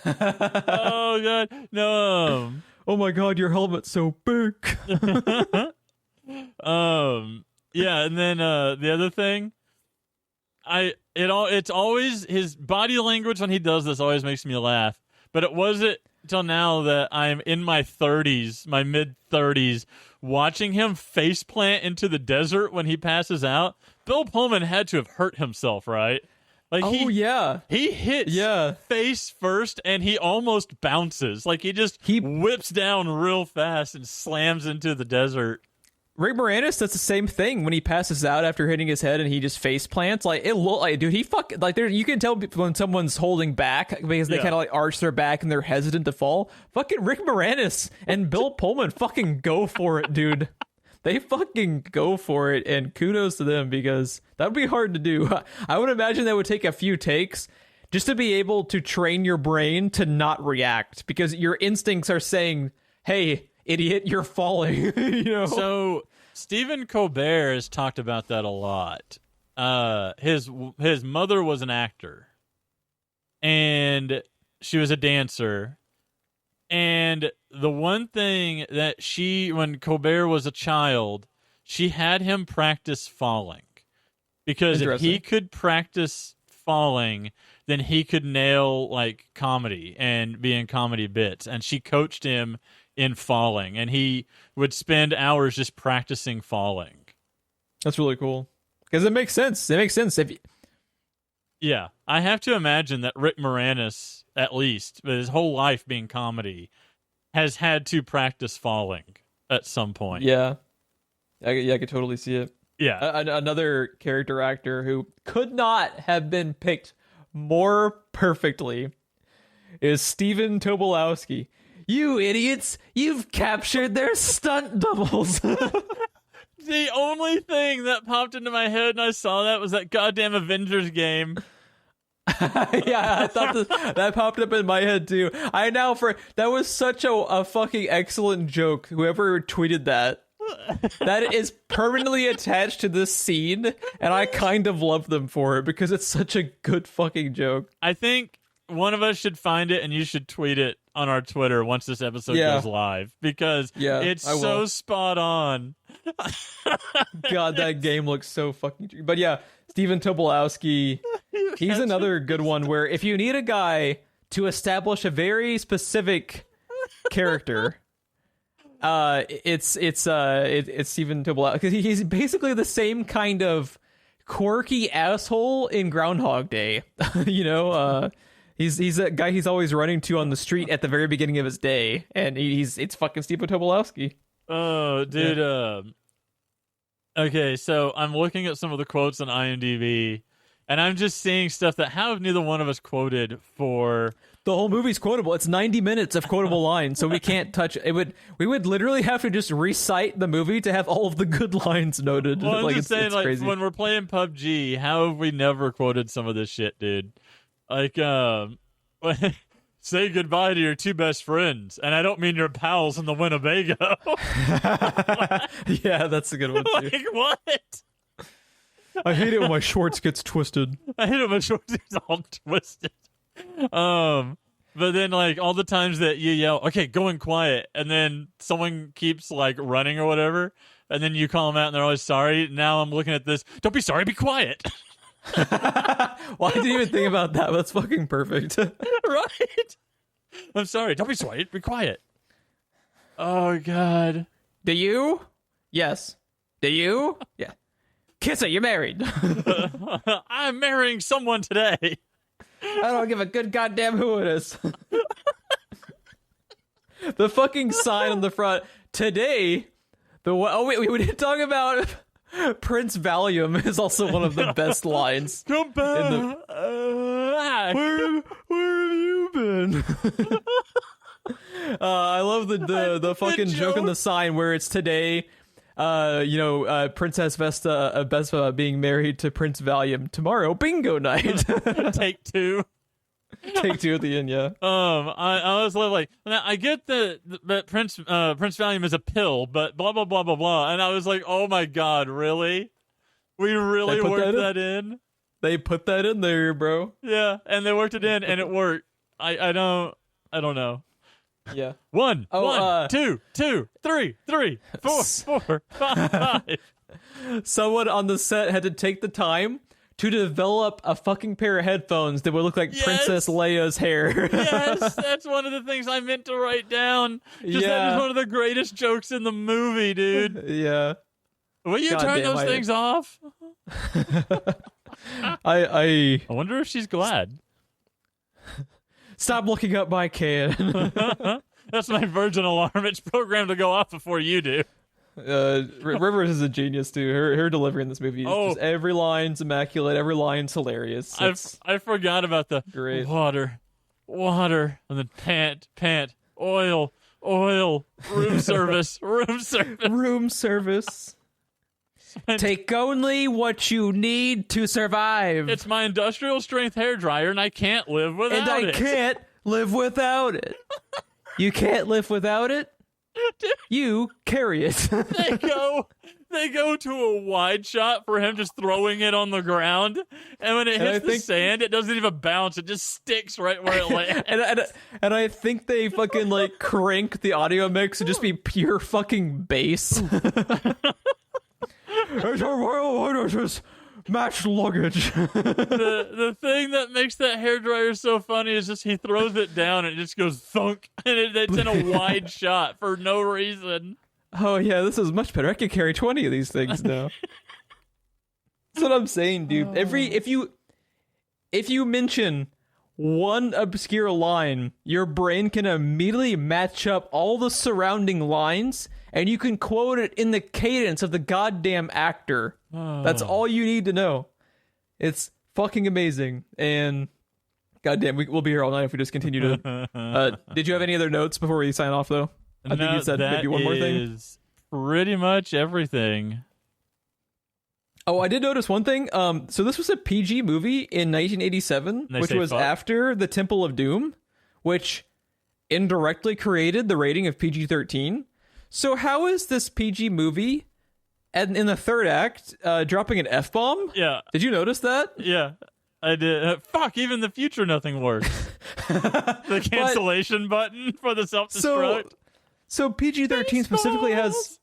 Oh god, no. Oh my god, your helmet's so big. Yeah, and then the other thing, it's always his body language when he does this always makes me laugh. But it wasn't till now that I'm in my 30s, my mid 30s, watching him face plant into the desert when he passes out. Bill Pullman had to have hurt himself, right? Like he hits face first and he almost bounces. Like he whips down real fast and slams into the desert. Rick Moranis does the same thing when he passes out after hitting his head and he just face plants. Like, dude, he there. You can tell when someone's holding back because they kind of like arch their back and they're hesitant to fall. Fucking Rick Moranis and Bill Pullman fucking go for it, dude. They fucking go for it, and kudos to them because that would be hard to do. I would imagine that would take a few takes just to be able to train your brain to not react because your instincts are saying, hey, idiot, you're falling. So Stephen Colbert has talked about that a lot. His mother was an actor, and she was a dancer. And the one thing that when Colbert was a child, she had him practice falling. Because if he could practice falling, then he could nail like comedy and be in comedy bits. And she coached him in falling, and he would spend hours just practicing falling. That's really cool because it makes sense. It makes sense Yeah, I have to imagine that Rick Moranis, at least, with his whole life being comedy, has had to practice falling at some point. Yeah, I could totally see it. Yeah, another character actor who could not have been picked more perfectly is Stephen Tobolowsky. You idiots! You've captured their stunt doubles. The only thing that popped into my head when I saw that was that goddamn Avengers game. Yeah, I thought that popped up in my head too. That was such a fucking excellent joke. Whoever tweeted that is permanently attached to this scene, and I kind of love them for it because it's such a good fucking joke. I think one of us should find it, and you should tweet it on our Twitter once this episode goes live because it's so spot on. God, that game looks so fucking true. But yeah, Stephen Tobolowsky, he's another good one where if you need a guy to establish a very specific character, it's Stephen Tobolowsky because he's basically the same kind of quirky asshole in Groundhog Day. He's that guy he's always running to on the street at the very beginning of his day, and it's fucking Stephen Tobolowsky. Oh, dude. Yeah. Okay, so I'm looking at some of the quotes on IMDb, and I'm just seeing stuff that how have neither one of us quoted for. The whole movie's quotable. It's 90 minutes of quotable lines, so we can't touch it. We would literally have to just recite the movie to have all of the good lines noted. Well, I'm just saying, it's like, crazy. When we're playing PUBG, how have we never quoted some of this shit, dude? Like, say goodbye to your two best friends, and I don't mean your pals in the Winnebago. Yeah, that's a good one too. Like, what? I hate it when my shorts gets twisted. I hate it when my shorts gets all twisted. But then, like, all the times that you yell, okay, going quiet, and then someone keeps, like, running or whatever, and then you call them out and they're always sorry. Now I'm looking at this, don't be sorry, be quiet. Well, I didn't even think about that. That's fucking perfect. Right? I'm sorry, don't be sorry, be quiet. Oh, God. Do you? Yes. Do you? Yeah. Kiss it, you're married. I'm marrying someone today. I don't give a good goddamn who it is. The fucking sign on the front. Today, we didn't talk about Prince Valium is also one of the best lines. Come back. Where have you been? I love the fucking joke on the sign where it's today. Princess Vespa being married to Prince Valium tomorrow. Bingo night. Take two. Take two at the end. Yeah. I was like, now I get that Prince Valium is a pill, but blah blah blah blah blah, and I was like, oh my god, really? We really worked that in? They put that in there, bro. Yeah, and they worked it in, and it worked. I don't know. Yeah. One, 2, 3, 4, 5. Someone on the set had to take the time to develop a fucking pair of headphones that would look like Princess Leia's hair. Yes, that's one of the things I meant to write down. That is one of the greatest jokes in the movie, dude. Yeah. Will you turn those things off? I wonder if she's glad. Stop looking up my can. That's my Virgin alarm. It's programmed to go off before you do. Rivers is a genius too. Her delivery in this movie is just every line's immaculate. Every line's hilarious. I forgot about the great water, and then pant, oil, room service. Take only what you need to survive. It's my industrial strength hairdryer, and I can't live without it. And I can't live without it. You can't live without it? You carry it. They go to a wide shot for him just throwing it on the ground, and when it hits the sand, it doesn't even bounce. It just sticks right where it lands. and I think they fucking like crank the audio mix to just be pure fucking bass. It's our Royal Highness's matched luggage. The thing that makes that hairdryer so funny is just he throws it down and it just goes thunk, and it's in a wide shot for no reason. Oh yeah, this is much better. I can carry 20 of these things now. That's what I'm saying, dude. If you mention one obscure line, your brain can immediately match up all the surrounding lines, and you can quote it in the cadence of the goddamn actor. That's all you need to know. It's fucking amazing. And goddamn, we'll be here all night if we just continue to... did you have any other notes before we sign off, though? I think you said maybe one more thing. Is pretty much everything. Oh, I did notice one thing. So this was a PG movie in 1987, which was after The Temple of Doom, which indirectly created the rating of PG-13. So how is this PG movie, and in the third act, dropping an F-bomb? Yeah. Did you notice that? Yeah, I did. Fuck, even the future, nothing works. The cancellation button for the self-destruct. So PG-13 specifically has...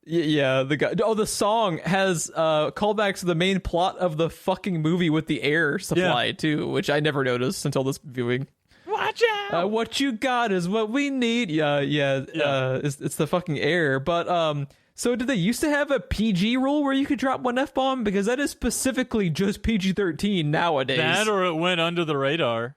Yeah, the song has callbacks to the main plot of the fucking movie with the air supply, too, which I never noticed until this viewing. Watch out! What you got is what we need. Yeah. It's the fucking air. But, so did they used to have a PG rule where you could drop one F-bomb? Because that is specifically just PG-13 nowadays. That or it went under the radar.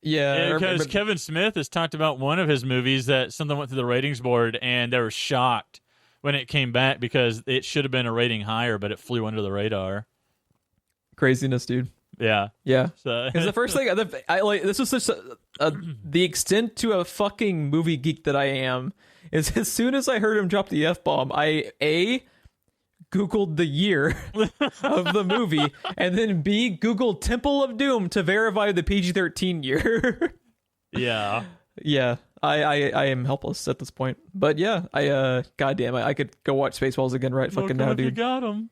Yeah. Because Kevin Smith has talked about one of his movies that something went through the ratings board, and they were shocked when it came back because it should have been a rating higher, but it flew under the radar. Craziness, dude. Yeah. Because the first thing I like, this was such the extent to a fucking movie geek that I am, is as soon as I heard him drop the F-bomb, I Googled the year of the movie, and then B, Googled Temple of Doom to verify the PG-13 year. Yeah. Yeah. I am helpless at this point. But yeah, goddamn, I could go watch Spaceballs again right Smoke fucking now, dude. If you got them.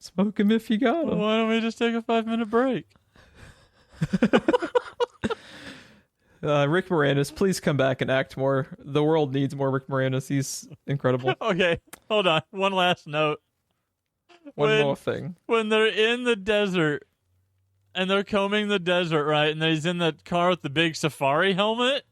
Smoke him if you got him. Why don't we just take a 5-minute break? Rick Moranis, please come back and act more. The world needs more Rick Moranis. He's incredible. Okay, hold on. One last note. One more thing. When they're in the desert and they're combing the desert, right, and he's in the car with the big safari helmet.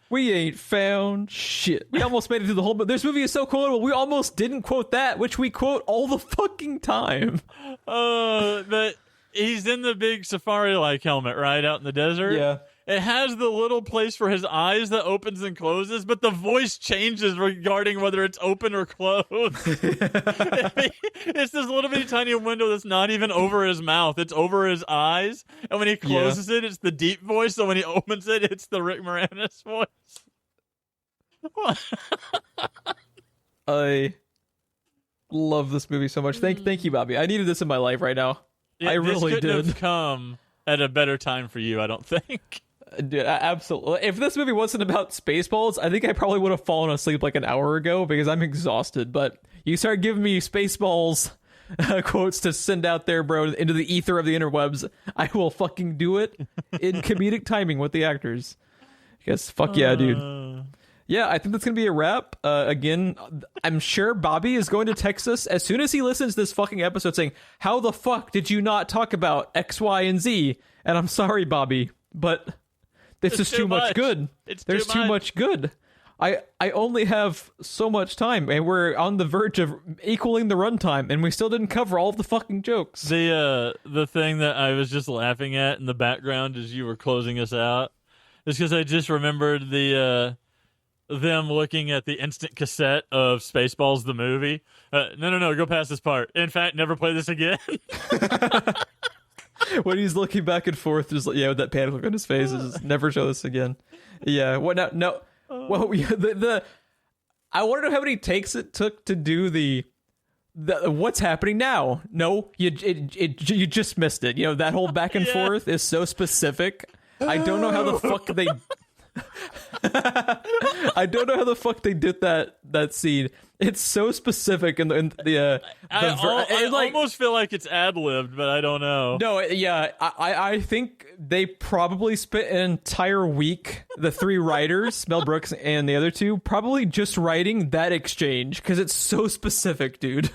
We ain't found shit. We almost made it through the whole... But this movie is so quotable. We almost didn't quote that, which we quote all the fucking time. But he's in the big safari-like helmet, right, out in the desert? Yeah. It has the little place for his eyes that opens and closes, but the voice changes regarding whether it's open or closed. It's this little bitty tiny window that's not even over his mouth. It's over his eyes. And when he closes it, it's the deep voice. So when he opens it, it's the Rick Moranis voice. I love this movie so much. Thank you, Bobby. I needed this in my life right now. I really did. This couldn't have come at a better time for you, I don't think. Dude, absolutely. If this movie wasn't about Spaceballs, I think I probably would have fallen asleep like an hour ago because I'm exhausted. But you start giving me Spaceballs quotes to send out there, bro, into the ether of the interwebs. I will fucking do it in comedic timing with the actors. Because fuck yeah, dude. Yeah, I think that's going to be a wrap. Again, I'm sure Bobby is going to text us as soon as he listens to this fucking episode saying, how the fuck did you not talk about X, Y, and Z? And I'm sorry, Bobby, but this is too much good. There's too much good. I only have so much time, and we're on the verge of equaling the runtime, and we still didn't cover all of the fucking jokes. The thing that I was just laughing at in the background as you were closing us out is because I just remembered them looking at the instant cassette of Spaceballs the movie. No, go past this part. In fact, never play this again. When he's looking back and forth, just with that panic look on his face, just never show this again. Yeah, what now? No. Well, I want to know how many takes it took to do the what's happening now. No, you just missed it. That whole back and forth is so specific. I don't know how the fuck they. I don't know how the fuck they did that scene. It's so specific, and I almost feel like it's ad-libbed, but I don't know. No, yeah, I think they probably spent an entire week, the three writers, Mel Brooks and the other two, probably just writing that exchange because it's so specific, dude.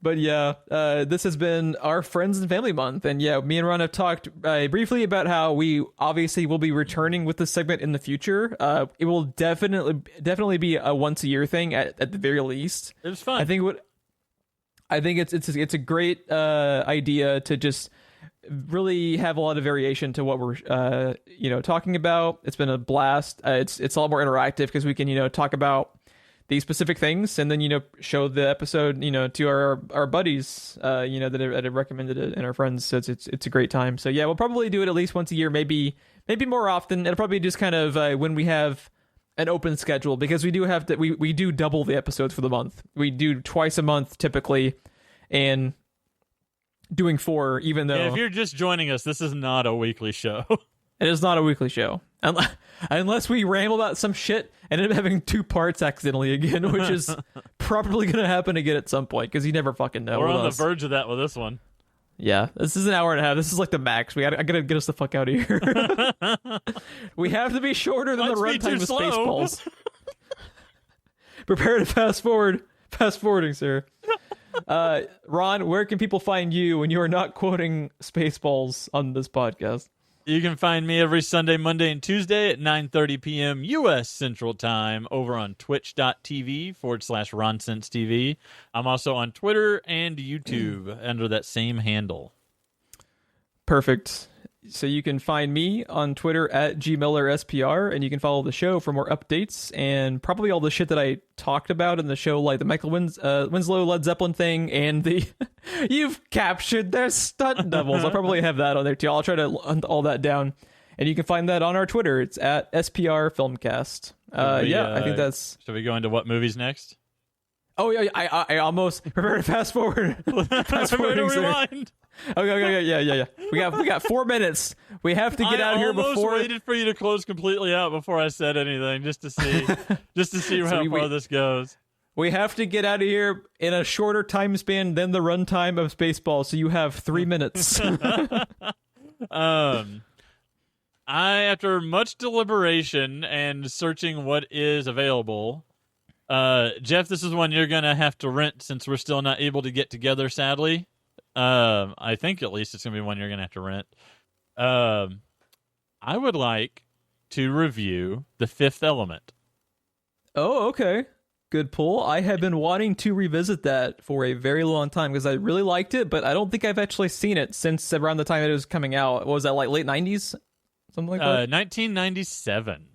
But yeah, this has been our Friends and Family Month. And yeah, me and Ron have talked briefly about how we obviously will be returning with this segment in the future. It will definitely be a once a year thing at the very least. It was fun. I think it's a great idea to just really have a lot of variation to what we're talking about. It's been a blast. It's a lot more interactive because we can talk about these specific things, and then show the episode to our buddies that have recommended it, and our friends. So it's a great time. So yeah, we'll probably do it at least once a year, maybe more often. It'll probably just kind of when we have an open schedule, because we do have to we do double the episodes for the month. We do twice a month typically, and doing 4, even though if you're just joining us, this is not a weekly show. It is not a weekly show. Unless we ramble about some shit and end up having 2 parts accidentally again, which is probably going to happen again at some point, because you never fucking know. We're on the verge of that with this one. Yeah, this is an hour and a half. This is like the max. I gotta get us the fuck out of here. We have to be shorter than the runtime of Spaceballs. Prepare to fast forward. Fast forwarding, sir. Ron, where can people find you when you are not quoting Spaceballs on this podcast? You can find me every Sunday, Monday, and Tuesday at 9:30 p.m. U.S. Central Time over on twitch.tv/RonSenseTV. I'm also on Twitter and YouTube under that same handle. Perfect. So you can find me on Twitter at GMillerSPR, and you can follow the show for more updates and probably all the shit that I talked about in the show, like the Michael Winslow Led Zeppelin thing and the you've captured their stunt doubles. I'll probably have that on there too. I'll try to hunt all that down. And you can find that on our Twitter. It's at SPR Filmcast. I think that's... Should we go into what movies next? Oh, yeah, I almost prepare to fast forward. Fast forwarding, rewind. Okay, yeah. We got 4 minutes. We have to get out of here before. I almost waited for you to close completely out before I said anything, just to see how far this goes. We have to get out of here in a shorter time span than the runtime of Spaceballs, so you have 3 minutes. After much deliberation and searching what is available, Jeff, this is one you're gonna have to rent since we're still not able to get together, sadly. I think at least it's gonna be one you're gonna have to rent. I would like to review The Fifth Element. Oh, okay. Good pull. I have been wanting to revisit that for a very long time because I really liked it, but I don't think I've actually seen it since around the time it was coming out. What was that, like late 90s? Something like that? 1997.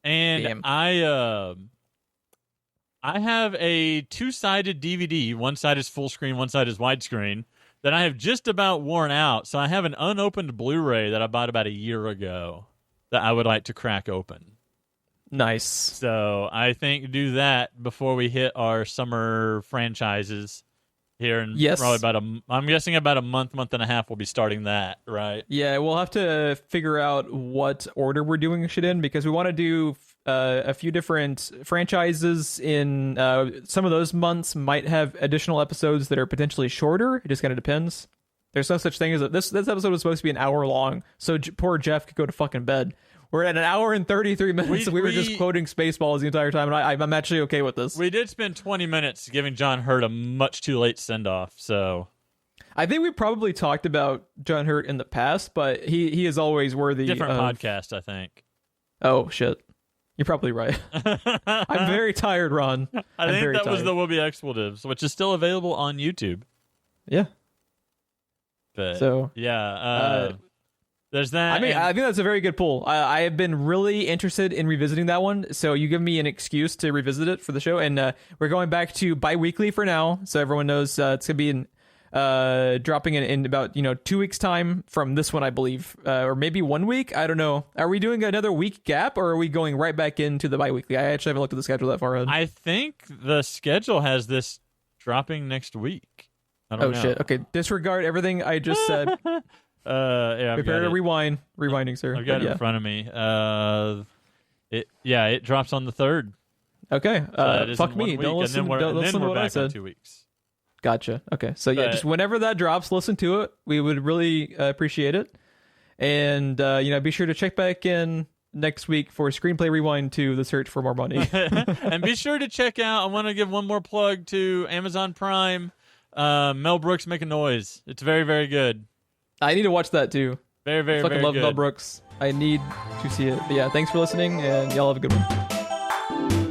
And damn. I have a 2-sided DVD. One side is full screen, one side is widescreen, that I have just about worn out. So I have an unopened Blu-ray that I bought about a year ago that I would like to crack open. Nice. So I think do that before we hit our summer franchises here in probably I'm guessing about a month and a half we'll be starting that, right? Yeah, we'll have to figure out what order we're doing shit in because we want to do a few different franchises in some of those months might have additional episodes that are potentially shorter. It just kind of depends. There's no such thing as this episode was supposed to be an hour long, so poor Jeff could go to fucking bed. We're at an hour and 33 minutes, and we were just quoting Spaceballs the entire time, and I'm actually okay with this. We did spend 20 minutes giving John Hurt a much too late send-off, so... I think we probably talked about John Hurt in the past, but he is always worthy Different podcast, I think. Oh, shit. You're probably right. I'm very tired, Ron. I think that was the Will Be Expletives, which is still available on YouTube. Yeah. But, so, there's that. I mean, I think that's a very good pull. I have been really interested in revisiting that one, so you give me an excuse to revisit it for the show, and we're going back to bi-weekly for now, so everyone knows it's going to be dropping in about 2 weeks time from this one, I believe, or maybe 1 week. I don't know. Are we doing another week gap, or are we going right back into the bi-weekly? I actually haven't looked at the schedule that far ahead. I think the schedule has this dropping next week. I don't know. Shit. Okay, disregard everything I just said. Yeah, prepare to rewinding, sir. I've got it in front of me. It drops on the 3rd. Okay. So fuck me. Don't listen. Don't listen to what I said. 2 weeks. Gotcha. Okay. So just whenever that drops, listen to it. We would really appreciate it. And be sure to check back in next week for Screenplay Rewind 2, The Search for More Money. And be sure to check out, I want to give one more plug to Amazon Prime. Mel Brooks, Make a Noise. It's very, very good. I need to watch that too. Very, very, fucking very love good. Mel Brooks. I need to see it. But yeah, thanks for listening, and y'all have a good one.